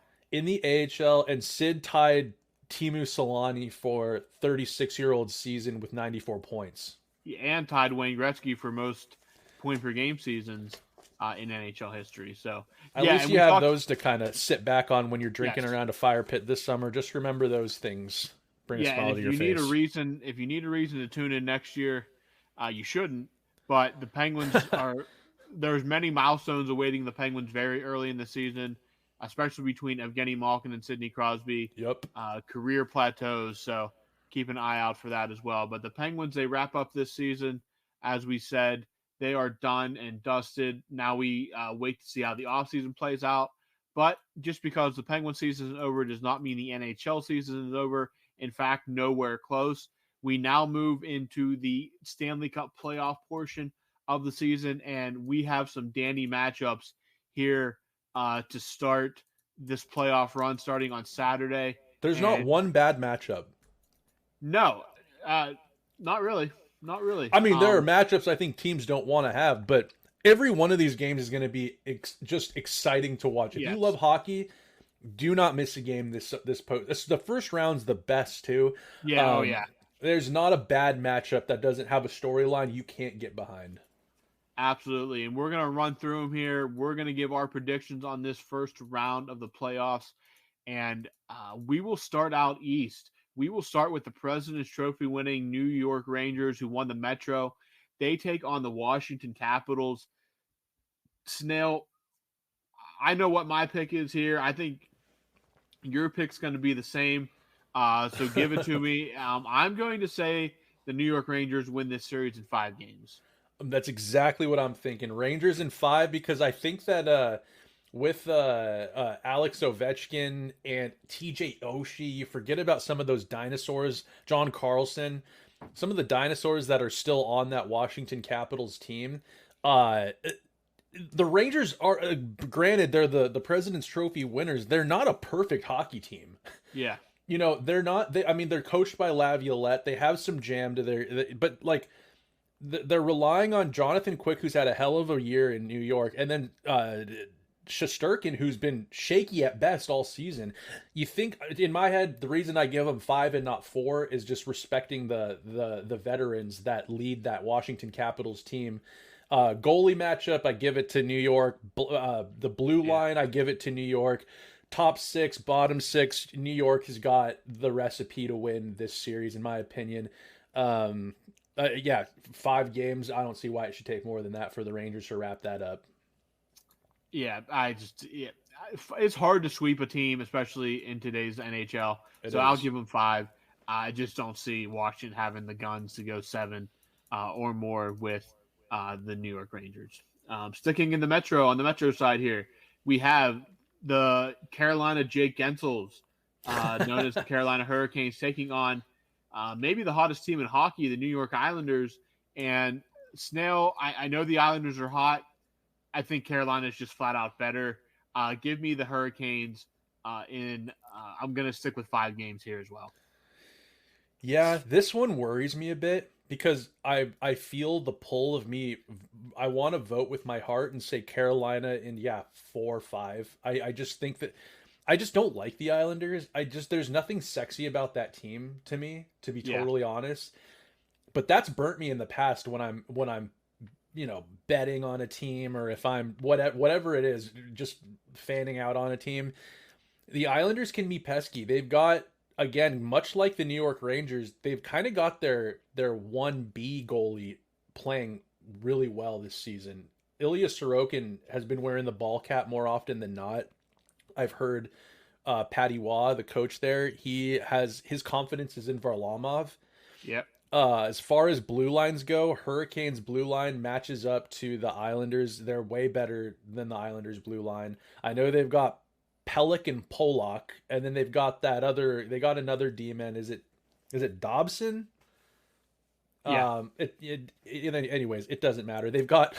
Speaker 3: And Sid tied Teemu Selanne for 36-year-old season with 94 points.
Speaker 2: And tied Wayne Gretzky for most point per game seasons in NHL history. So
Speaker 3: at least you have those to kind of sit back on when you're drinking around a fire pit this summer. Just remember those things. Bring a smile to your face.
Speaker 2: If you need a reason to tune in next year, you shouldn't. But the Penguins there's many milestones awaiting the Penguins very early in the season, especially between Evgeny Malkin and Sidney Crosby.
Speaker 3: Yep.
Speaker 2: Career plateaus. So keep an eye out for that as well. But the Penguins, they wrap up this season. As we said, they are done and dusted. Now we wait to see how the offseason plays out. But just because the Penguin season is over does not mean the NHL season is over. In fact, nowhere close. We now move into the Stanley Cup playoff portion of the season, and we have some dandy matchups here to start this playoff run starting on Saturday.
Speaker 3: There's not one bad matchup.
Speaker 2: No, not really. Not really.
Speaker 3: I mean, there are matchups I think teams don't want to have, but every one of these games is going to be just exciting to watch. If you love hockey, do not miss a game this the first round's the best too.
Speaker 2: Yeah,
Speaker 3: There's not a bad matchup that doesn't have a storyline you can't get behind.
Speaker 2: Absolutely. And we're going to run through them here. We're going to give our predictions on this first round of the playoffs. And we will start out east. We will start with the President's Trophy winning New York Rangers, who won the Metro. They take on the Washington Capitals. Snail, I know what my pick is here. I think your pick's going to be the same. So give it to me. I'm going to say the New York Rangers win this series in 5 games.
Speaker 3: That's exactly what I'm thinking. Rangers in 5, because I think that with Alex Ovechkin and TJ Oshie, you forget about some of those dinosaurs, John Carlson, some of the dinosaurs that are still on that Washington Capitals team. The Rangers are, granted, they're the President's Trophy winners. They're not a perfect hockey team.
Speaker 2: Yeah.
Speaker 3: You know, they're not. They're coached by Laviolette. They have some jam to but like, they're relying on Jonathan Quick, who's had a hell of a year in New York, and then Shesterkin, who's been shaky at best all season. You think, in my head, the reason I give them 5 and not 4 is just respecting the veterans that lead that Washington Capitals team. Goalie matchup, I give it to New York. The blue line, I give it to New York. Top 6, bottom 6, New York has got the recipe to win this series, in my opinion. 5 games. I don't see why it should take more than that for the Rangers to wrap that up.
Speaker 2: Yeah, it's hard to sweep a team, especially in today's NHL. I'll give them 5. I just don't see Washington having the guns to go 7 or more with the New York Rangers. Sticking in the Metro, on the Metro side here, we have the Carolina Jake Gensels, known as the Carolina Hurricanes, taking on maybe the hottest team in hockey, the New York Islanders. And Snail, I know the Islanders are hot. I think Carolina is just flat out better. Give me the Hurricanes I'm going to stick with 5 games here as well.
Speaker 3: Yeah, this one worries me a bit because I feel the pull of me. I want to vote with my heart and say Carolina in 4 or 5. I just think that I just don't like the Islanders. There's nothing sexy about that team to me, to be totally honest. But that's burnt me in the past when I'm betting on a team, or if I'm whatever it is, just fanning out on a team. The Islanders can be pesky. They've got, again, much like the New York Rangers, they've kind of got their 1B goalie playing really well this season. Ilya Sorokin has been wearing the ball cap more often than not. I've heard Patty Waugh, the coach there, his confidence is in Varlamov.
Speaker 2: Yep.
Speaker 3: As far as blue lines go, Hurricanes blue line matches up to the Islanders. They're way better than the Islanders blue line. I know they've got Pellick and Pollock, and then they've got they got another D-man. Is it Dobson?
Speaker 2: Yeah.
Speaker 3: Anyways, it doesn't matter. They've got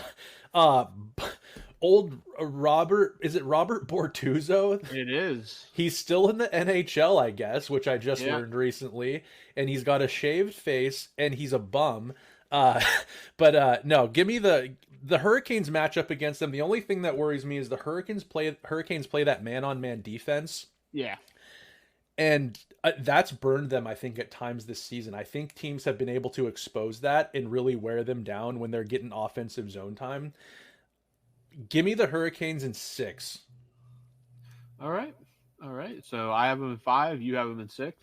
Speaker 3: old Robert. Is it Robert Bortuzzo?
Speaker 2: It is.
Speaker 3: He's still in the NHL, I guess, which I just learned recently. And he's got a shaved face, and he's a bum. No, give me the Hurricanes matchup against them. The only thing that worries me is the Hurricanes play that man-on-man defense.
Speaker 2: Yeah.
Speaker 3: And that's burned them, I think, at times this season. I think teams have been able to expose that and really wear them down when they're getting offensive zone time. Give me the Hurricanes in 6.
Speaker 2: All right. All right. So I have them in 5. You have them in 6.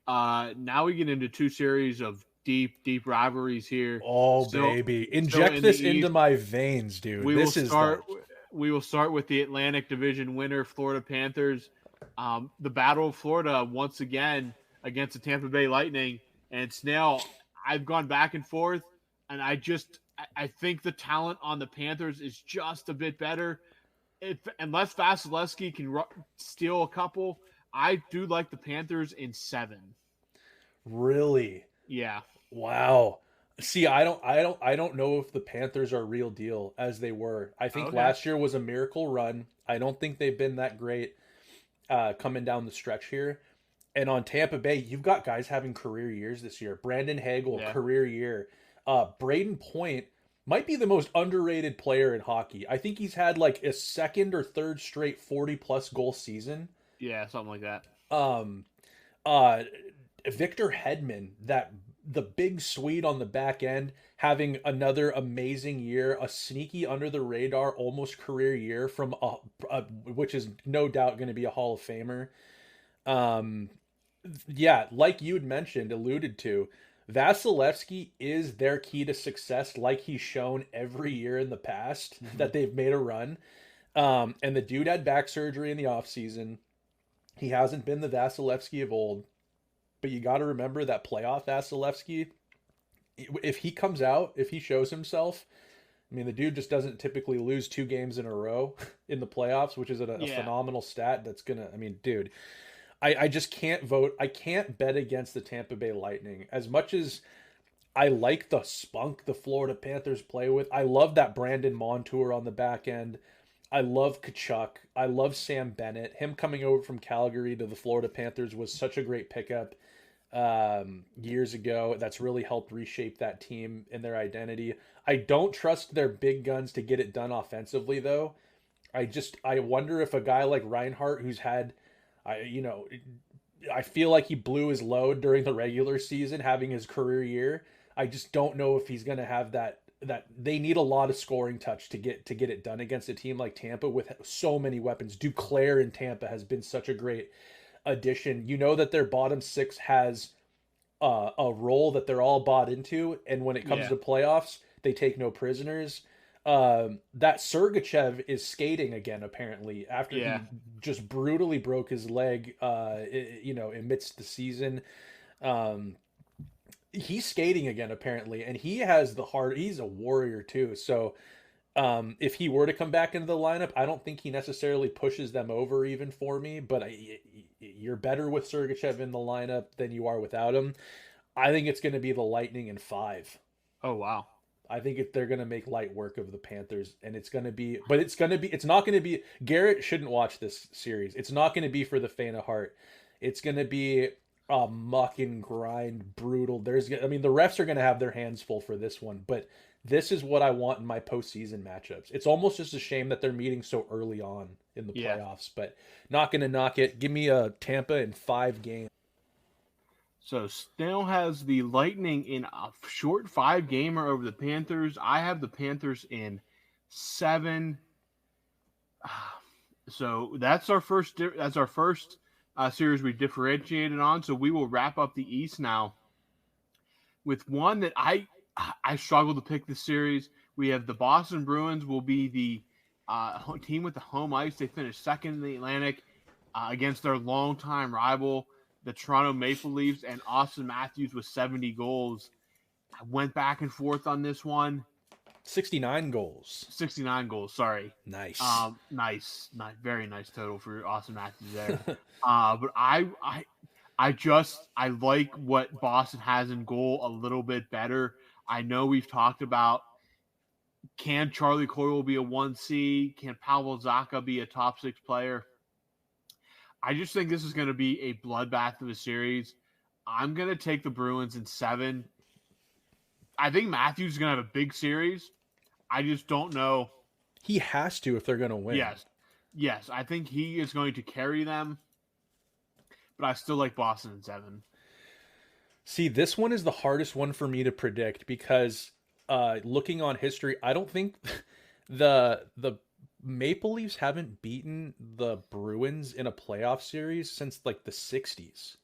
Speaker 2: Now we get into two series of deep rivalries here.
Speaker 3: Oh,
Speaker 2: Still,
Speaker 3: baby.
Speaker 2: still
Speaker 3: Inject
Speaker 2: in the
Speaker 3: this into
Speaker 2: East.
Speaker 3: my veins, dude.
Speaker 2: We will
Speaker 3: This is
Speaker 2: start.
Speaker 3: like,
Speaker 2: We will start with the Atlantic Division winner, Florida Panthers. The Battle of Florida once again against the Tampa Bay Lightning and Snail. I've gone back and forth, and I think the talent on the Panthers is just a bit better. Unless Vasilevsky can steal a couple, I do like the Panthers in 7.
Speaker 3: really?
Speaker 2: Yeah.
Speaker 3: Wow. See, I don't know if the Panthers are real deal as they were. I think
Speaker 2: Okay.
Speaker 3: last year was a miracle run. I don't think they've been that great coming down the stretch here. And on Tampa Bay, you've got guys having career years this year. Brandon Hagel,
Speaker 2: Yeah.
Speaker 3: career year. Braden Point might be the most underrated player in hockey. I think he's had like a second or third straight 40 plus goal season.
Speaker 2: Yeah, something like that.
Speaker 3: Um, uh, Victor Hedman, that the big Swede on the back end, having another amazing year, a sneaky under the radar, almost career year from which is no doubt going to be a Hall of Famer. Um, yeah, like you'd mentioned, alluded to, Vasilevsky is their key to success, like he's shown every year in the past that they've made a run. And the dude had back surgery in the offseason. He hasn't been the Vasilevsky of old, but you got to remember that playoff Vasilevsky, if he comes out, if he shows himself, I mean, the dude just doesn't typically lose 2 games in a row in the playoffs, which is a phenomenal stat. That's going to, I mean, dude, I just can't vote. I can't bet against the Tampa Bay Lightning. As much as I like the spunk the Florida Panthers play with, I love that Brandon Montour on the back end. I love Kachuk. I love Sam Bennett. Him coming over from Calgary to the Florida Panthers was such a great pickup years ago. That's really helped reshape that team and their identity. I don't trust their big guns to get it done offensively, though. I wonder if a guy like Reinhart, who's had, I feel like he blew his load during the regular season, having his career year. I just don't know if he's going to have that. That they need a lot of scoring touch to get it done against a team like Tampa with so many weapons. Duclair in Tampa has been such a great addition. You know that their bottom 6 has a role that they're all bought into, and when it comes to playoffs, they take no prisoners. That Sergachev is skating again apparently after he just brutally broke his leg. Amidst the season. He's skating again apparently, and he has the heart. He's a warrior too. So if he were to come back into the lineup, I don't think he necessarily pushes them over even for me, but you're better with Sergachev in the lineup than you are without him. I think it's going to be the Lightning in 5.
Speaker 2: Oh, wow.
Speaker 3: I think they're going to make light work of the Panthers, and it's not going to be, Garrett shouldn't watch this series. It's not going to be for the faint of heart. It's going to be a muck and grind, brutal. The refs are going to have their hands full for this one, but this is what I want in my postseason matchups. It's almost just a shame that they're meeting so early on in the playoffs, but not going to knock it. Give me a Tampa in 5 games.
Speaker 2: So Snail has the Lightning in a short 5-gamer over the Panthers. I have the Panthers in 7. So that's our first. Series we differentiated on. So we will wrap up the East now with one that I struggle to pick this series. We have the Boston Bruins will be the team with the home ice. They finished second in the Atlantic against their longtime rival, the Toronto Maple Leafs, and Austin Matthews with 70 goals. I went back and forth on this one.
Speaker 3: 69 goals.
Speaker 2: 69 goals, sorry.
Speaker 3: Nice.
Speaker 2: Nice. Very nice total for Austin Matthews there. But I like what Boston has in goal a little bit better. I know we've talked about, can Charlie Coyle be a 1C? Can Pavel Zacha be a top 6 player? I just think this is going to be a bloodbath of a series. I'm going to take the Bruins in 7. I think Matthews is going to have a big series. I just don't know.
Speaker 3: He has to if they're going to win.
Speaker 2: Yes. I think he is going to carry them, but I still like Boston in 7.
Speaker 3: See, this one is the hardest one for me to predict because looking on history, I don't think the Maple Leafs haven't beaten the Bruins in a playoff series since like the 60s.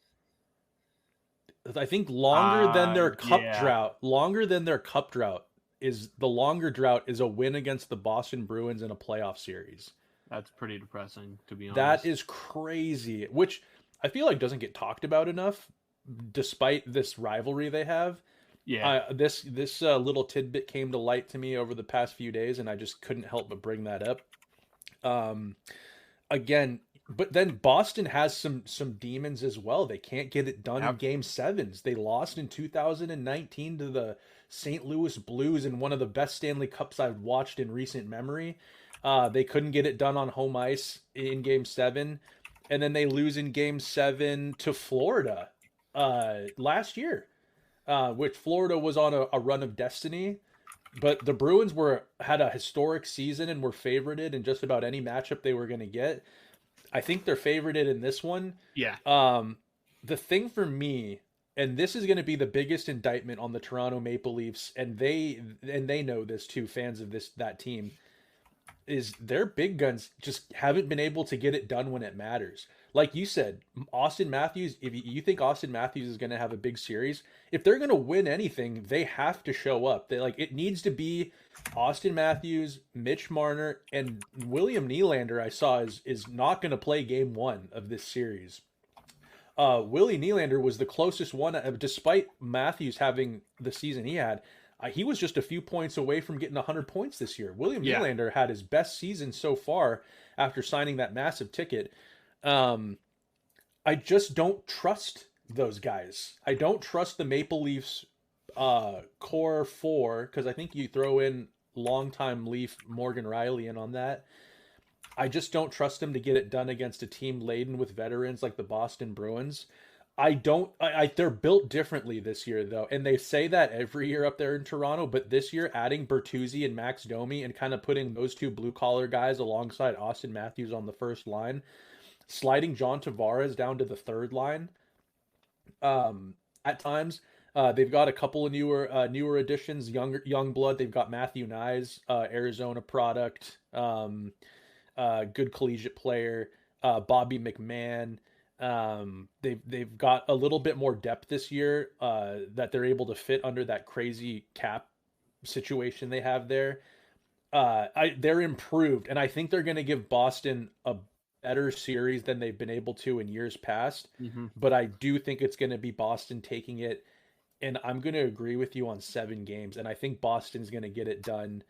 Speaker 3: I think longer than their cup
Speaker 2: Yeah,
Speaker 3: drought, longer than their cup drought is the longer drought is a win against the Boston Bruins in a playoff series.
Speaker 2: that's pretty depressing, to be
Speaker 3: That
Speaker 2: honest.
Speaker 3: is crazy, which I feel like doesn't get talked about enough, despite this rivalry they have.
Speaker 2: Yeah,
Speaker 3: This little tidbit came to light to me over the past few days, and I just couldn't help but bring that up. Um, Again, but then Boston has some demons as well. They can't get it done in
Speaker 2: yep.
Speaker 3: game sevens. They lost in 2019 to the St. Louis Blues in one of the best Stanley Cups I've watched in recent memory. They couldn't get it done on home ice in game seven. And then they lose in game seven to Florida last year, which Florida was on a run of destiny. But the Bruins had a historic season and were favorited in just about any matchup they were going to get. I think they're favorited in this one.
Speaker 2: Yeah.
Speaker 3: The thing for me, and this is going to be the biggest indictment on the Toronto Maple Leafs, and they know this too, fans of that team, is their big guns just haven't been able to get it done when it matters. Like you said, Austin Matthews, if you think Austin Matthews is going to have a big series, if they're going to win anything, they have to show up. It needs to be Austin Matthews, Mitch Marner, and William Nylander. I saw is not going to play game one of this series. Willie Nylander was the closest one, despite Matthews having the season he had. He was just a few points away from getting 100 points this year. William Nylander had his best season so far after signing that massive ticket. I just don't trust those guys. I don't trust the Maple Leafs core four, because I think you throw in longtime Leaf Morgan Riley in on that. I just don't trust them to get it done against a team laden with veterans like the Boston Bruins. They're built differently this year, though, and they say that every year up there in Toronto, but this year adding Bertuzzi and Max Domi and kind of putting those two blue-collar guys alongside Austin Matthews on the first line, sliding John Tavares down to the third line, at times. They've got a couple of newer additions, young blood. They've got Matthew Nyes, Arizona product, good collegiate player, Bobby McMahon. They've got a little bit more depth this year that they're able to fit under that crazy cap situation they have there. They're improved, and I think they're going to give Boston a better series than they've been able to in years past.
Speaker 2: Mm-hmm.
Speaker 3: But I do think it's going to be Boston taking it, and I'm going to agree with you on 7 games, and I think Boston's going to get it done.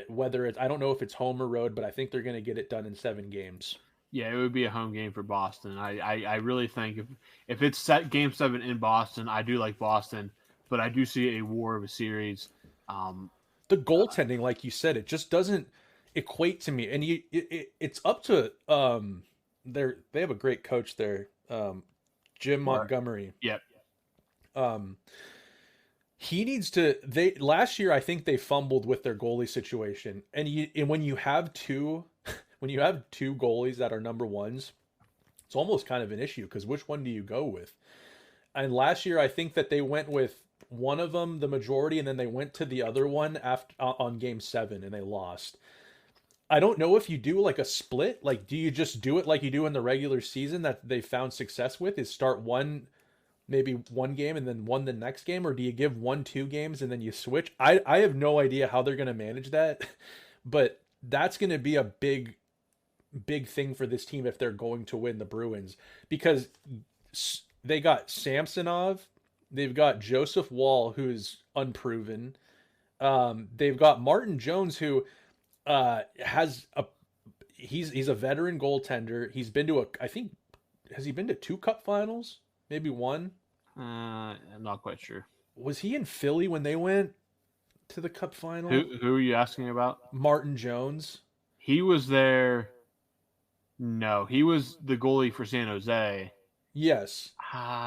Speaker 3: Whether it's, I don't know if it's home or road, but I think they're going to get it done in 7 games.
Speaker 2: Yeah, it would be a home game for Boston. I really think if it's set game 7 in Boston, I do like Boston, but I do see a war of a series.
Speaker 3: The goaltending, like you said, it just doesn't equate to me. And it's up to they have a great coach there, Jim Montgomery.
Speaker 2: Yep.
Speaker 3: He needs to. Last year I think they fumbled with their goalie situation, and when you have two goalies that are number ones, it's almost kind of an issue, because which one do you go with? And last year I think that they went with one of them the majority, and then they went to the other one after on game 7, and they lost. I don't know if you do like a split. Like, do you just do it like you do in the regular season that they found success with, is start maybe one game and then one the next game, or do you give 1-2 games and then you switch? I have no idea how they're going to manage that, but that's going to be a big thing for this team if they're going to win the Bruins, because they got Samsonov, they've got Joseph Wall, who's unproven, they've got Martin Jones, who he's a veteran goaltender. He's been to has he been to 2 cup finals? Maybe 1?
Speaker 2: I'm not quite sure.
Speaker 3: Was he in Philly when they went to the cup final?
Speaker 2: Who are you asking about?
Speaker 3: Martin Jones.
Speaker 2: He was there. No, he was the goalie for San Jose.
Speaker 3: Yes.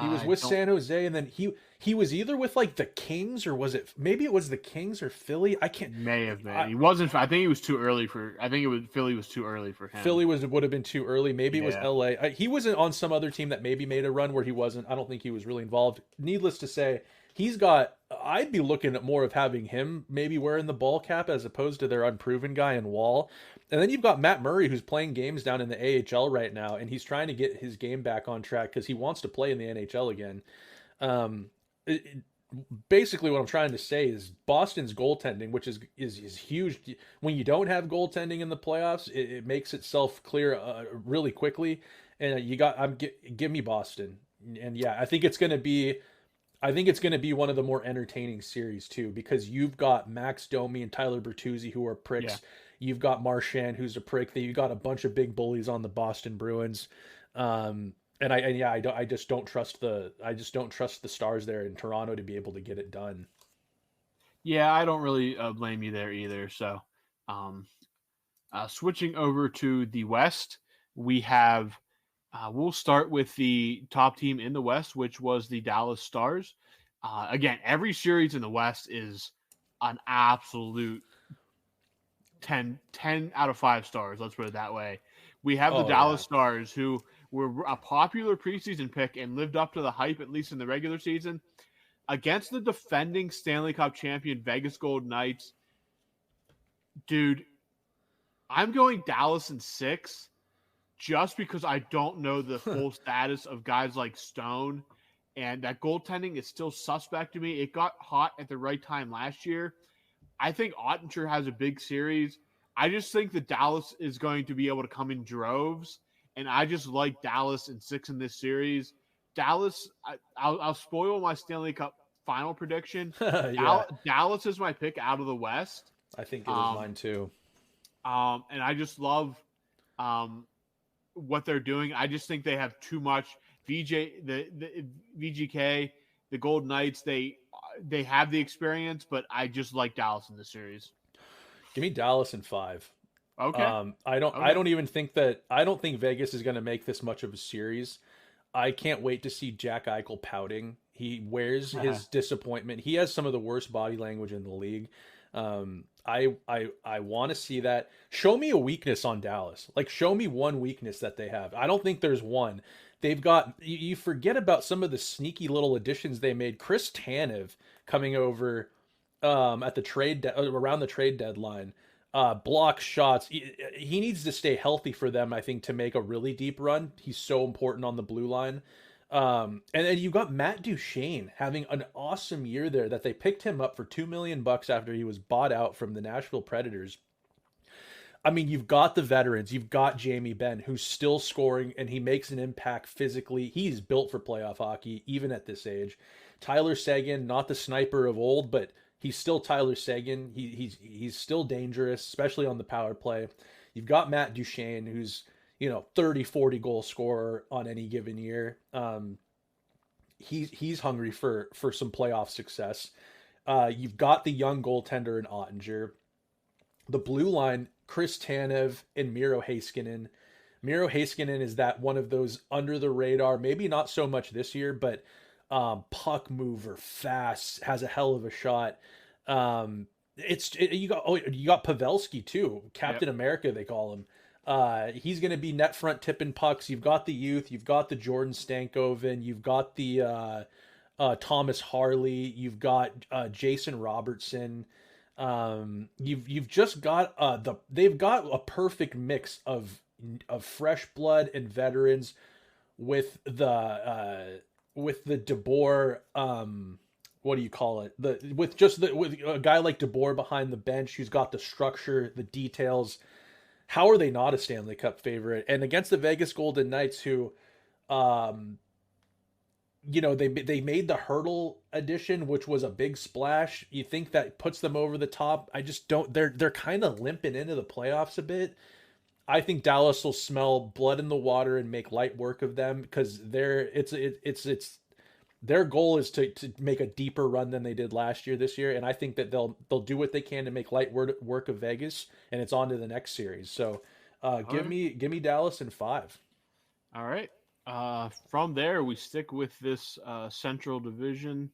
Speaker 3: He was with San Jose, and then he was either with like the Kings, or maybe it was the Kings or Philly. I can't.
Speaker 2: May have been. He wasn't. I think he was too early for. I think Philly was too early for him.
Speaker 3: Philly would have been too early. Maybe it was LA. He wasn't on some other team that maybe made a run where he wasn't. I don't think he was really involved. Needless to say, he's got I'd be looking at more of having him maybe wearing the ball cap as opposed to their unproven guy in Wall. And then you've got Matt Murray, who's playing games down in the AHL right now, and he's trying to get his game back on track because he wants to play in the NHL again. Um, it, it- Basically, what I'm trying to say is Boston's goaltending, which is huge. When you don't have goaltending in the playoffs, it makes itself clear really quickly. And give me Boston, and yeah, I think it's going to be one of the more entertaining series too, because you've got Max Domi and Tyler Bertuzzi who are pricks.
Speaker 2: Yeah.
Speaker 3: You've got Marchand who's a prick. You've got a bunch of big bullies on the Boston Bruins. I just don't trust the Stars there in Toronto to be able to get it done.
Speaker 2: Yeah, I don't really blame you there either. So, um, switching over to the West, we have. We'll start with the top team in the West, which was the Dallas Stars. Again, every series in the West is an absolute 10 out of 5 stars. Let's put it that way. We have the Dallas Stars, who were a popular preseason pick and lived up to the hype, at least in the regular season, against the defending Stanley Cup champion Vegas Golden Knights. Dude, I'm going Dallas in 6. Just because I don't know the full status of guys like Stone, and that goaltending is still suspect to me. It got hot at the right time last year. I think Ottinger has a big series. I just think that Dallas is going to be able to come in droves, and I just like Dallas in 6 in this series. Dallas, I'll spoil my Stanley Cup final prediction.
Speaker 3: Yeah,
Speaker 2: Dallas is my pick out of the West.
Speaker 3: I think it is mine too.
Speaker 2: And I just love what they're doing. I just think they have too much. The VGK, the Golden Knights, they have the experience, but I just like Dallas in the series.
Speaker 3: Give me Dallas in 5.
Speaker 2: Okay.
Speaker 3: I don't think Vegas is going to make this much of a series. I can't wait to see Jack Eichel pouting. He wears his disappointment. He has some of the worst body language in the league. I want to see that. Show me a weakness on Dallas. Like, show me one weakness that they have. I don't think there's one. They've got, you forget about some of the sneaky little additions they made. Chris Tanev coming over at the around the trade deadline. Block shots. He needs to stay healthy for them, I think, to make a really deep run. He's so important on the blue line. And then you've got Matt Duchene having an awesome year there, that they picked him up for $2 million after he was bought out from the Nashville Predators. I mean, you've got the veterans. You've got Jamie Benn, who's still scoring, and he makes an impact physically. He's built for playoff hockey, even at this age. Tyler Seguin, not the sniper of old, but he's still Tyler Seguin. He's still dangerous, especially on the power play. You've got Matt Duchene, who's 30, 40 goal scorer on any given year. He's hungry for some playoff success. You've got the young goaltender in Ottinger. The blue line, Chris Tanev and Miro Heiskanen. Miro Heiskanen is that one of those under the radar, maybe not so much this year, but puck mover, fast, has a hell of a shot. You got Pavelski too, Captain America they call him. He's going to be net front tipping pucks. You've got the youth. You've got the Jordan Stankoven. You've got the Thomas Harley. You've got Jason Robertson. You've just got they've got a perfect mix of fresh blood and veterans with the DeBoer. What do you call it? With a guy like DeBoer behind the bench who's got the structure, the details. How are they not a Stanley Cup favorite? And against the Vegas Golden Knights, who, they made the Hurdle edition, which was a big splash. You think that puts them over the top? I just don't. They're kind of limping into the playoffs a bit. I think Dallas will smell blood in the water and make light work of them, because their goal is to make a deeper run than they did last year this year, and I think that they'll do what they can to make light work of Vegas, and it's on to the next series. So give me Dallas in 5.
Speaker 2: All right. From there, we stick with this Central Division.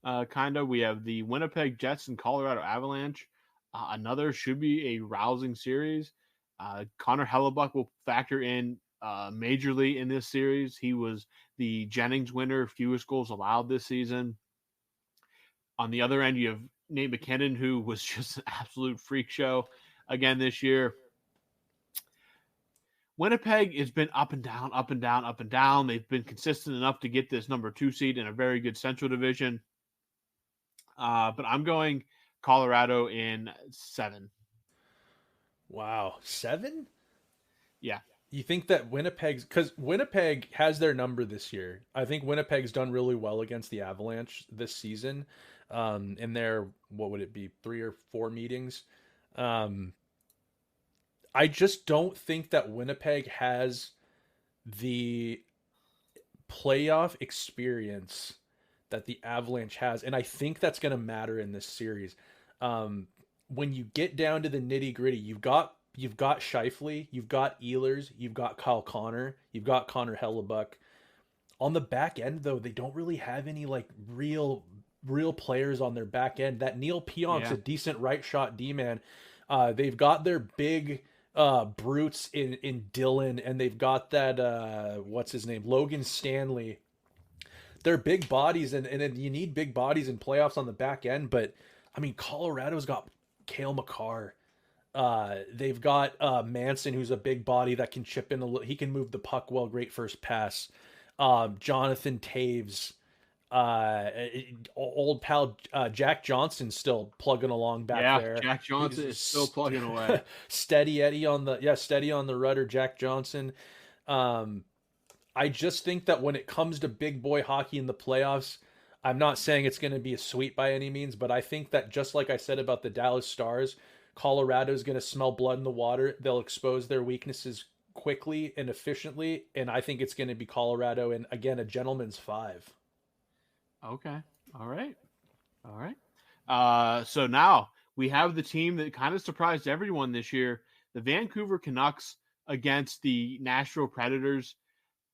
Speaker 2: We have the Winnipeg Jets and Colorado Avalanche. Another should be a rousing series. Connor Hellebuck will factor in majorly in this series. He was the Jennings winner, fewest goals allowed this season. On the other end, you have Nate McKinnon, who was just an absolute freak show again this year. Winnipeg has been up and down, up and down, up and down. They've been consistent enough to get this number 2 seed in a very good Central Division. But I'm going Colorado in 7.
Speaker 3: Wow, 7?
Speaker 2: Yeah.
Speaker 3: You think that because Winnipeg has their number this year. I think Winnipeg's done really well against the Avalanche this season. In their, what would it be, 3 or 4 meetings. I just don't think that Winnipeg has the playoff experience that the Avalanche has, and I think that's going to matter in this series. When you get down to the nitty gritty, you've got Scheifele, you've got Ehlers, you've got Kyle Connor, you've got Connor Hellebuck. On the back end, though, they don't really have any like real players on their back end. That Neil Pionk's a decent right shot D-man. They've got their big brutes in Dylan, and they've got that what's his name, Logan Stanley. They're big bodies, and you need big bodies in playoffs on the back end. But I mean, Colorado's got Cale Makar. They've got Manson, who's a big body that can chip in he can move the puck well. Great first pass. Jonathan Taves. Old pal Jack Johnson still plugging along back there.
Speaker 2: Jack Johnson is still plugging away.
Speaker 3: Steady on the rudder, Jack Johnson. I just think that when it comes to big boy hockey in the playoffs, I'm not saying it's going to be a sweep by any means, but I think that just like I said about the Dallas Stars, Colorado's going to smell blood in the water. They'll expose their weaknesses quickly and efficiently, and I think it's going to be Colorado, and again, a gentleman's 5.
Speaker 2: Okay. All right. So now we have the team that kind of surprised everyone this year, the Vancouver Canucks against the Nashville Predators.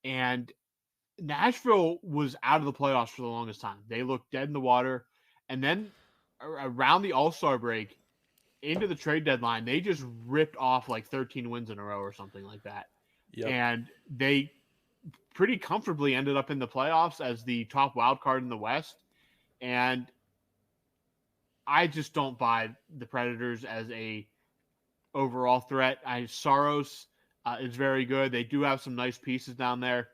Speaker 2: And Nashville was out of the playoffs for the longest time. They looked dead in the water. And then around the All-Star break, into the trade deadline, they just ripped off like 13 wins in a row or something like that. Yep. And they pretty comfortably ended up in the playoffs as the top wild card in the West. And I just don't buy the Predators as a overall threat. Saros is very good. They do have some nice pieces down there,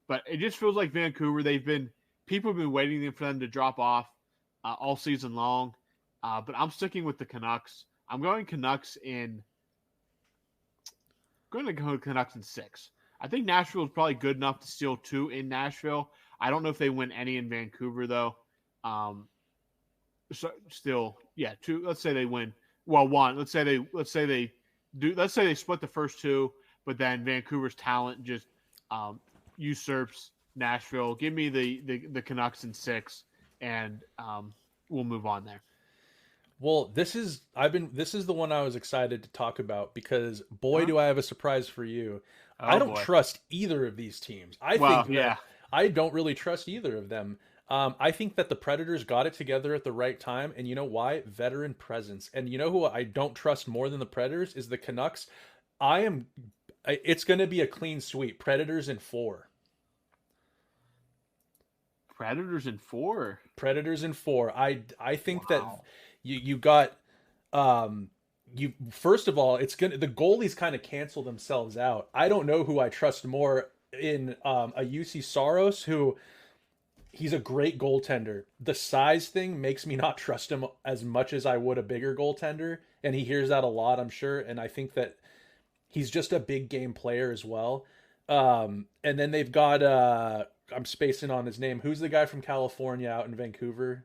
Speaker 2: but it just feels like Vancouver, people have been waiting for them to drop off all season long. But I'm sticking with the Canucks. I'm going to go Canucks in 6. I think Nashville is probably good enough to steal 2 in Nashville. I don't know if they win any in Vancouver though. So still, 2. Let's say they win. Well, 1. Let's say they split the first 2, but then Vancouver's talent just usurps Nashville. Give me the Canucks in 6, and we'll move on there.
Speaker 3: Well, this is the one I was excited to talk about because boy, do I have a surprise for you. I don't trust either of these teams. I don't really trust either of them. I think that the Predators got it together at the right time, and you know why? Veteran presence. And you know who I don't trust more than the Predators is the Canucks. It's going to be a clean sweep. Predators in 4.
Speaker 2: Predators in 4.
Speaker 3: Predators in 4. I think that you got first of all, the goalies kind of cancel themselves out. I don't know who I trust more in a UC Saros, who he's a great goaltender. The size thing makes me not trust him as much as I would a bigger goaltender, and he hears that a lot, I'm sure, and I think that he's just a big game player as well. And then they've got I'm spacing on his name. Who's the guy from California out in Vancouver?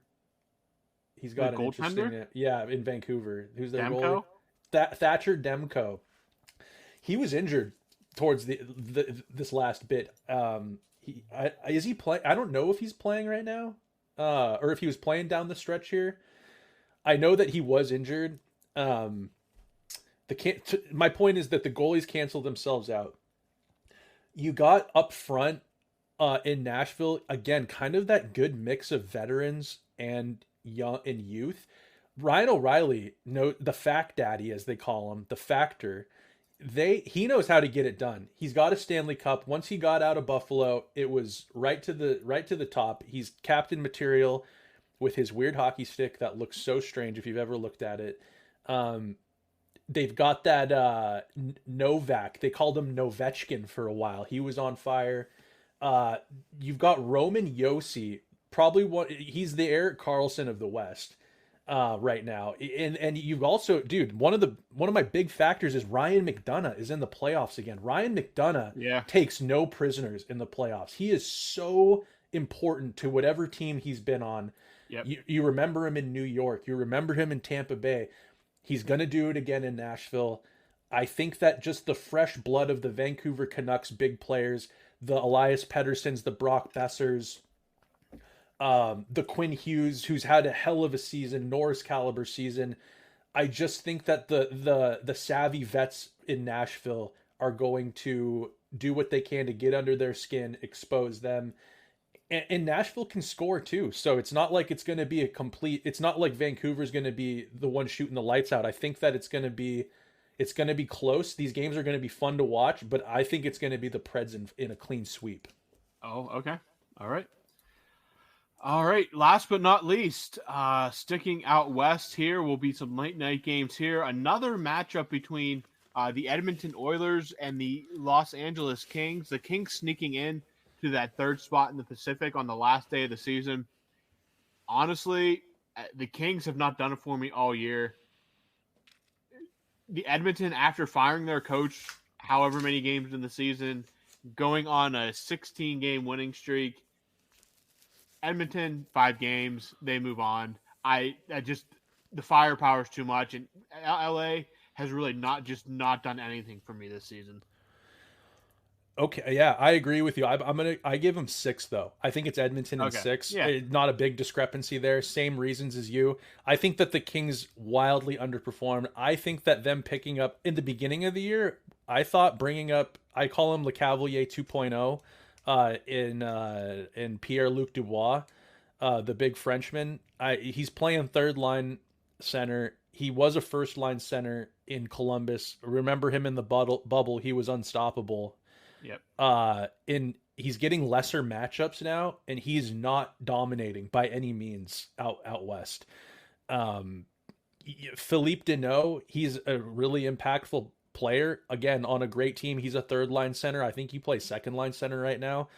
Speaker 3: He's got an interesting, in Vancouver. Who's their goalie? Thatcher Demko. He was injured towards this last bit. Is he playing? I don't know if he's playing right now, or if he was playing down the stretch here. I know that he was injured. My point is that the goalies canceled themselves out. You got up front in Nashville again, kind of that good mix of veterans and young and youth. Ryan O'Reilly, the fact daddy as they call him, the factor. He knows how to get it done. He's got a Stanley Cup. Once he got out of Buffalo, it was right to the top. He's captain material. with his weird hockey stick that looks so strange if you've ever looked at it. They've got that Novak. They called him Novechkin for a while. He was on fire. You've got Roman Yossi, probably he's the Erik Karlsson of the West right now. And you've also, dude, one of my big factors is Ryan McDonough is in the playoffs again. Ryan McDonough takes no prisoners in the playoffs. He is so important to whatever team he's been on.
Speaker 2: Yep.
Speaker 3: You remember him in New York. You remember him in Tampa Bay. He's going to do it again in Nashville. I think that just the fresh blood of the Vancouver Canucks big players, the Elias Petterssons, the Brock Bessers, the Quinn Hughes, who's had a hell of a season, Norris caliber season. I just think that the savvy vets in Nashville are going to do what they can to get under their skin, expose them. And Nashville can score too. So it's not like it's going to be it's not like Vancouver's going to be the one shooting the lights out. I think that it's going to be close. These games are going to be fun to watch, but I think it's going to be the Preds in a clean sweep.
Speaker 2: Oh, okay. All right. All right. Last but not least, sticking out west here will be some late night games here. Another matchup between the Edmonton Oilers and the Los Angeles Kings. The Kings sneaking in to that third spot in the Pacific on the last day of the season. Honestly, the Kings have not done it for me all year. The Edmonton, after firing their coach however many games in the season, going on a 16-game winning streak, Edmonton, 5 games, they move on. I just, the firepower is too much, and LA has really not done anything for me this season.
Speaker 3: Okay, yeah, I agree with you. I give them 6 though. I think it's Edmonton and 6.
Speaker 2: Yeah.
Speaker 3: Not a big discrepancy there. Same reasons as you. I think that the Kings wildly underperformed. I think that them picking up in the beginning of the year, I thought bringing up, I call him Le Cavalier 2.0 in Pierre-Luc Dubois, the big Frenchman. He's playing third line center. He was a first line center in Columbus. Remember him in the bubble? He was unstoppable.
Speaker 2: Yep.
Speaker 3: He's getting lesser matchups now, and he's not dominating by any means out west. Philippe Deneau, he's a really impactful player. Again, on a great team, he's a third line center. I think he plays second line center right now.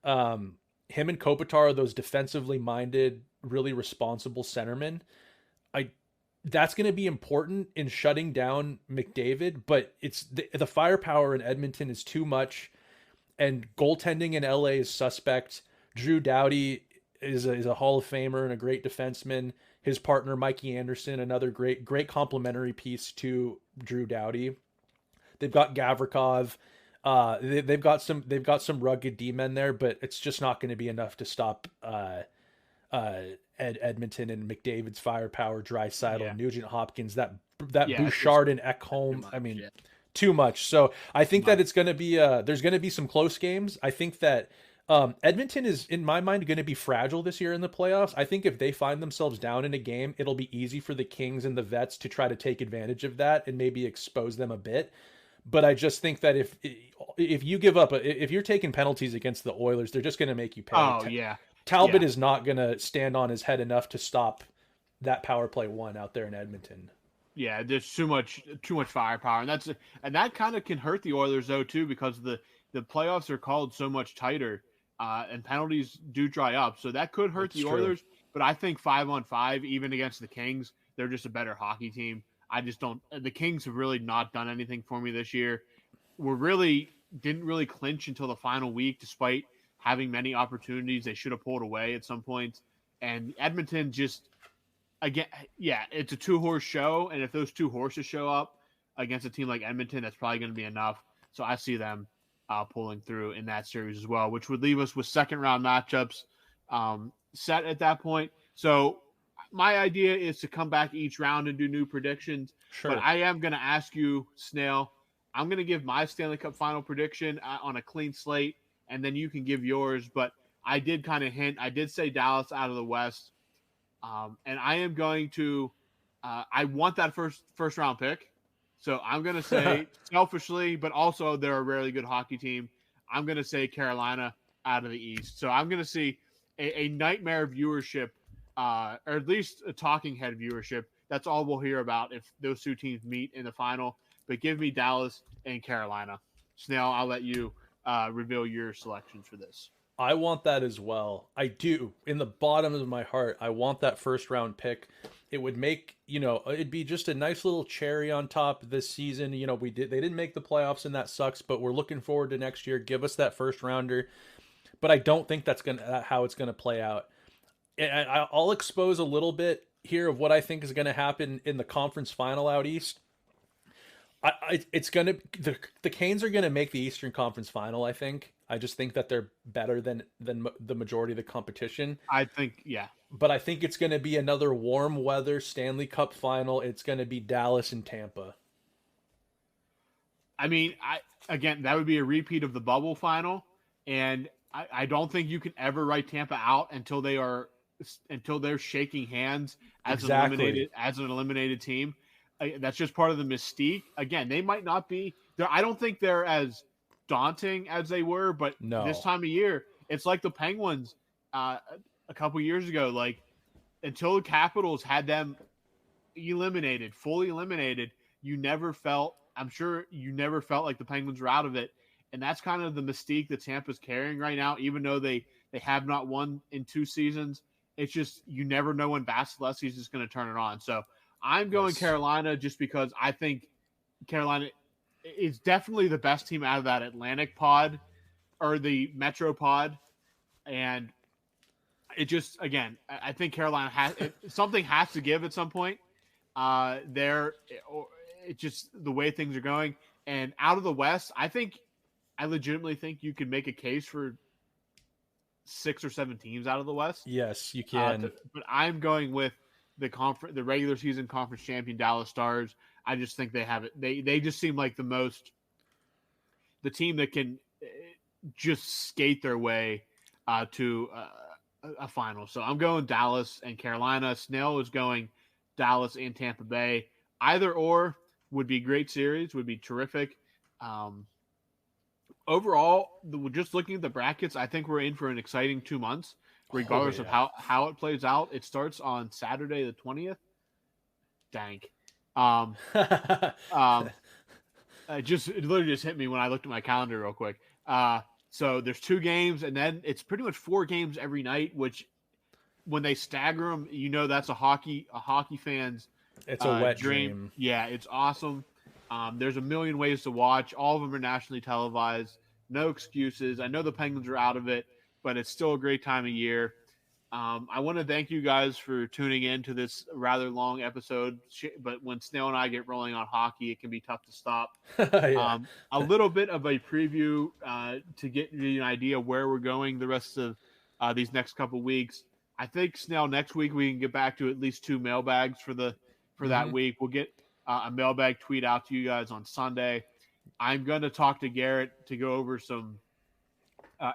Speaker 3: Him and Kopitar are those defensively minded, really responsible centermen. That's going to be important in shutting down McDavid, but it's the firepower in Edmonton is too much, and goaltending in LA is suspect. Drew Doughty is a Hall of Famer and a great defenseman. His partner Mikey Anderson, another great complementary piece to Drew Doughty. They've got Gavrikov. They've got some rugged D-men there, but it's just not going to be enough to stop Edmonton and McDavid's firepower, Draisaitl, Nugent Hopkins, that Bouchard and Ekholm. I mean, too much. So I think that it's going to be there's going to be some close games. I think that Edmonton is, in my mind, going to be fragile this year in the playoffs. I think if they find themselves down in a game, it'll be easy for the Kings and the Vets to try to take advantage of that and maybe expose them a bit. But I just think that if you give up, if you're taking penalties against the Oilers, they're just going to make you pay.
Speaker 2: Oh, yeah.
Speaker 3: Talbot is not going to stand on his head enough to stop that power play one out there in Edmonton.
Speaker 2: Yeah, there's too much firepower, and that kind of can hurt the Oilers though too, because the playoffs are called so much tighter, and penalties do dry up, so that could hurt the Oilers. But I think 5-on-5, even against the Kings, they're just a better hockey team. I just don't. The Kings have really not done anything for me this year. Didn't really clinch until the final week, despite having many opportunities. They should have pulled away at some point. And Edmonton just, again, it's a 2-horse show. And if those 2 horses show up against a team like Edmonton, that's probably going to be enough. So I see them pulling through in that series as well, which would leave us with second-round matchups set at that point. So my idea is to come back each round and do new predictions.
Speaker 3: Sure.
Speaker 2: But I am going to ask you, Snail, I'm going to give my Stanley Cup final prediction on a clean slate, and then you can give yours. But I did kind of hint. I did say Dallas out of the West. And I am going to I want that first round pick. So I'm going to say selfishly, but also they're a really good hockey team, I'm going to say Carolina out of the East. So I'm going to see a nightmare viewership or at least a talking head viewership. That's all we'll hear about if those two teams meet in the final. But give me Dallas and Carolina. Snail, I'll let you reveal your selections for this.
Speaker 3: I want that as well. I do. In the bottom of my heart, I want that first round pick. It would make, it'd be just a nice little cherry on top this season. They didn't make the playoffs and that sucks, but we're looking forward to next year. Give us that first rounder. But I don't think that's how it's going to play out. And I'll expose a little bit here of what I think is going to happen in the conference final out east. It's going to the Canes are going to make the Eastern Conference final, I think. I just think that they're better than the majority of the competition.
Speaker 2: I think, yeah.
Speaker 3: But I think it's going to be another warm weather Stanley Cup final. It's going to be Dallas and Tampa.
Speaker 2: I mean, again, that would be a repeat of the bubble final, and I don't think you can ever write Tampa out until they're shaking hands as
Speaker 3: Exactly.
Speaker 2: an eliminated team. That's just part of the mystique. Again, they might not be there. I don't think they're as daunting as they were, but
Speaker 3: No.
Speaker 2: this time of year, it's like the Penguins a couple years ago. Like, until the Capitals had them fully eliminated, I'm sure you never felt like the Penguins were out of it. And that's kind of the mystique that Tampa's carrying right now, even though they have not won in 2 seasons. It's just, you never know when Vasilevsky's just going to turn it on. So I'm going Carolina just because I think Carolina is definitely the best team out of that Atlantic pod or the Metro pod. And it just, again, I think Carolina something has to give at some point. It's just the way things are going. And out of the West, I legitimately think you could make a case for 6 or 7 teams out of the West.
Speaker 3: Yes, you can.
Speaker 2: But I'm going with the regular season conference champion Dallas Stars. I just think they have it. They just seem like the team that can just skate their way to a final. So I'm going Dallas and Carolina. Snail is going Dallas and Tampa Bay. Either or would be a great series, would be terrific. Overall, just looking at the brackets, I think we're in for an exciting 2 months, regardless of how it plays out. It starts on Saturday the 20th. Dank. It literally just hit me when I looked at my calendar real quick. So there's 2 games, and then it's pretty much 4 games every night, which when they stagger them, that's a hockey fan's
Speaker 3: it's a wet dream.
Speaker 2: Yeah, it's awesome. There's a million ways to watch. All of them are nationally televised. No excuses. I know the Penguins are out of it, but it's still a great time of year. I want to thank you guys for tuning in to this rather long episode. But when Snail and I get rolling on hockey, it can be tough to stop.
Speaker 3: Yeah.
Speaker 2: A little bit of a preview to get you an idea of where we're going the rest of these next couple weeks. I think, Snail, next week we can get back to at least 2 mailbags for that week. We'll get a mailbag tweet out to you guys on Sunday. I'm going to talk to Garrett to go over some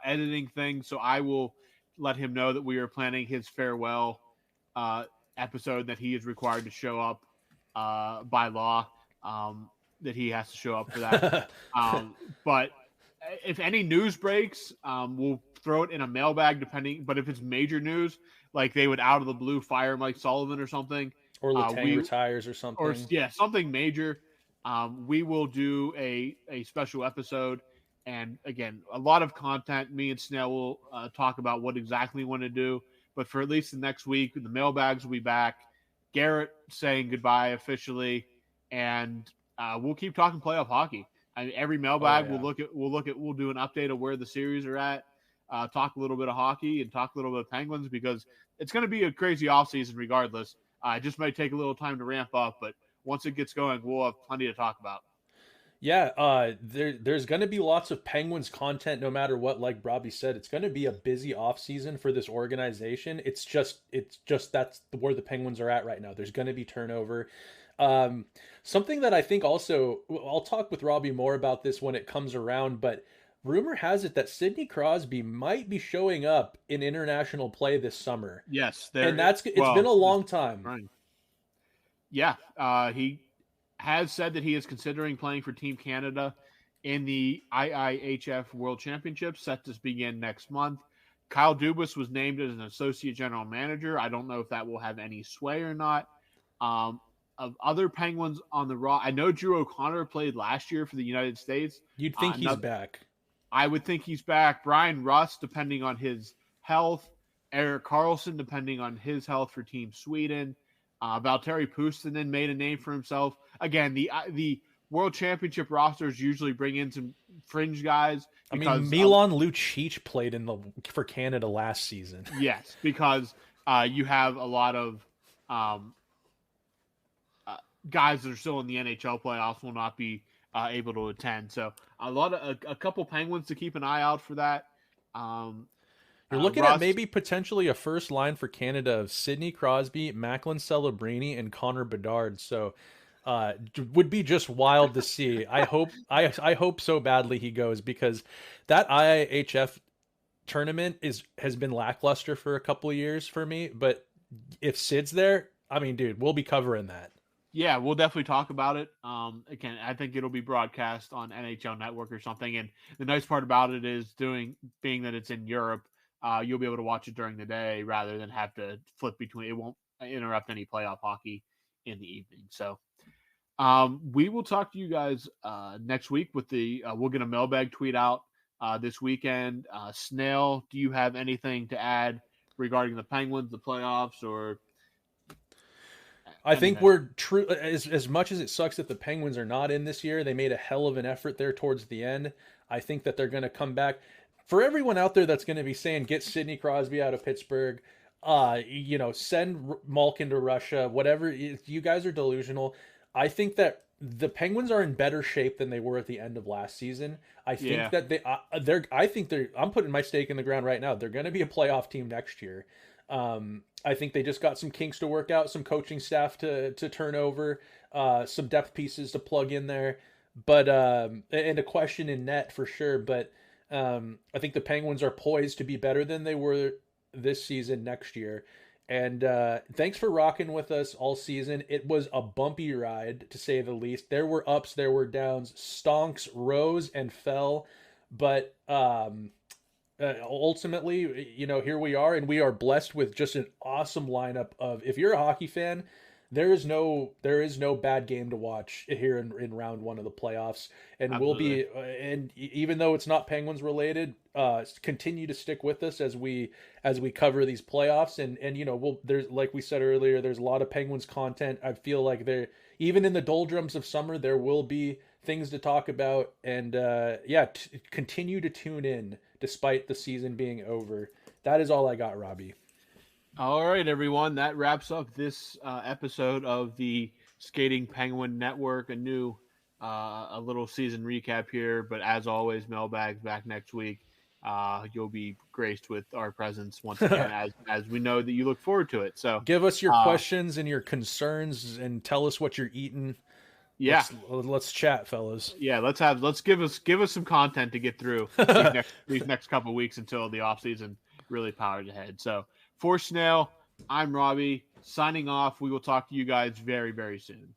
Speaker 2: editing things, so I will let him know that we are planning his farewell episode, that he is required to show up by law, that he has to show up for that. But if any news breaks, we'll throw it in a mailbag but if it's major news, like they would out of the blue fire Mike Sullivan or something,
Speaker 3: or Letang retires or something.
Speaker 2: Or something major. We will do a special episode, and again, a lot of content. Me and Snail will talk about what exactly we want to do. But for at least the next week, the mailbags will be back. Garrett saying goodbye officially, and we'll keep talking playoff hockey. I mean, every mailbag we'll do an update of where the series are at. Talk a little bit of hockey and talk a little bit of Penguins, because it's going to be a crazy offseason regardless. It just might take a little time to ramp up, but once it gets going, we'll have plenty to talk about.
Speaker 3: Yeah, there's going to be lots of Penguins content no matter what. Like Robbie said, it's going to be a busy off season for this organization. It's just that's where the Penguins are at right now. There's going to be turnover. Something that I think also, I'll talk with Robbie more about this when it comes around, but rumor has it that Sidney Crosby might be showing up in international play this summer.
Speaker 2: Yes,
Speaker 3: and it's been a long time.
Speaker 2: Right. Yeah, he has said that he is considering playing for Team Canada in the IIHF World Championships set to begin next month. Kyle Dubas was named as an associate general manager. I don't know if that will have any sway or not. Of other Penguins on the raw, I know Drew O'Connor played last year for the United States.
Speaker 3: You'd think he's back.
Speaker 2: I would think he's back. Brian Rust, depending on his health. Erik Karlsson, depending on his health for Team Sweden. Valtteri Puustinen made a name for himself. Again, the World Championship rosters usually bring in some fringe guys.
Speaker 3: Because, Milan Lucic played for Canada last season.
Speaker 2: Yes, because you have a lot of guys that are still in the NHL playoffs will not be able to attend. So a couple Penguins to keep an eye out for that.
Speaker 3: You're looking at maybe potentially a first line for Canada of Sidney Crosby, Macklin Celebrini, and Connor Bedard. So would be just wild to see. I hope so badly he goes, because that IIHF tournament has been lackluster for a couple of years for me. But if Sid's there, I mean, dude, we'll be covering that.
Speaker 2: Yeah, we'll definitely talk about it. Again, I think it'll be broadcast on NHL Network or something. And the nice part about it is being that it's in Europe, you'll be able to watch it during the day rather than have to flip between. It won't interrupt any playoff hockey in the evening. So we will talk to you guys next week with we'll get a mailbag tweet out this weekend. Snail, do you have anything to add regarding the Penguins, the playoffs, or?
Speaker 3: I think we're true. As much as it sucks that the Penguins are not in this year, they made a hell of an effort there towards the end. I think that they're going to come back. For everyone out there that's going to be saying, get Sidney Crosby out of Pittsburgh, send Malkin to Russia, whatever, you guys are delusional. I think that the Penguins are in better shape than they were at the end of last season. I think that I'm putting my stake in the ground right now. They're going to be a playoff team next year. I think they just got some kinks to work out, some coaching staff to turn over, some depth pieces to plug in there, but and a question in net for sure. But I think the Penguins are poised to be better than they were this season next year. And thanks for rocking with us all season. It was a bumpy ride, to say the least. There were ups, there were downs. Stonks rose and fell, but ultimately, here we are, and we are blessed with just an awesome lineup of. If you're a hockey fan, there is no bad game to watch here in round one of the playoffs, and
Speaker 2: Absolutely.
Speaker 3: and even though it's not Penguins related, continue to stick with us as we cover these playoffs, and there's, like we said earlier, there's a lot of Penguins content. I feel like even in the doldrums of summer, there will be things to talk about, and continue to tune in despite the season being over. That is all I got, Robbie.
Speaker 2: All right, everyone. That wraps up this episode of the Skating Penguin Network. A little season recap here, but as always, mailbags back next week. You'll be graced with our presence once again, as we know that you look forward to it. So
Speaker 3: give us your questions and your concerns, and tell us what you're eating.
Speaker 2: Yeah,
Speaker 3: let's chat, fellas.
Speaker 2: Yeah, let's give us some content to get through these next couple of weeks until the off season really powers ahead. So for Snail, I'm Robbie signing off. We will talk to you guys very, very soon.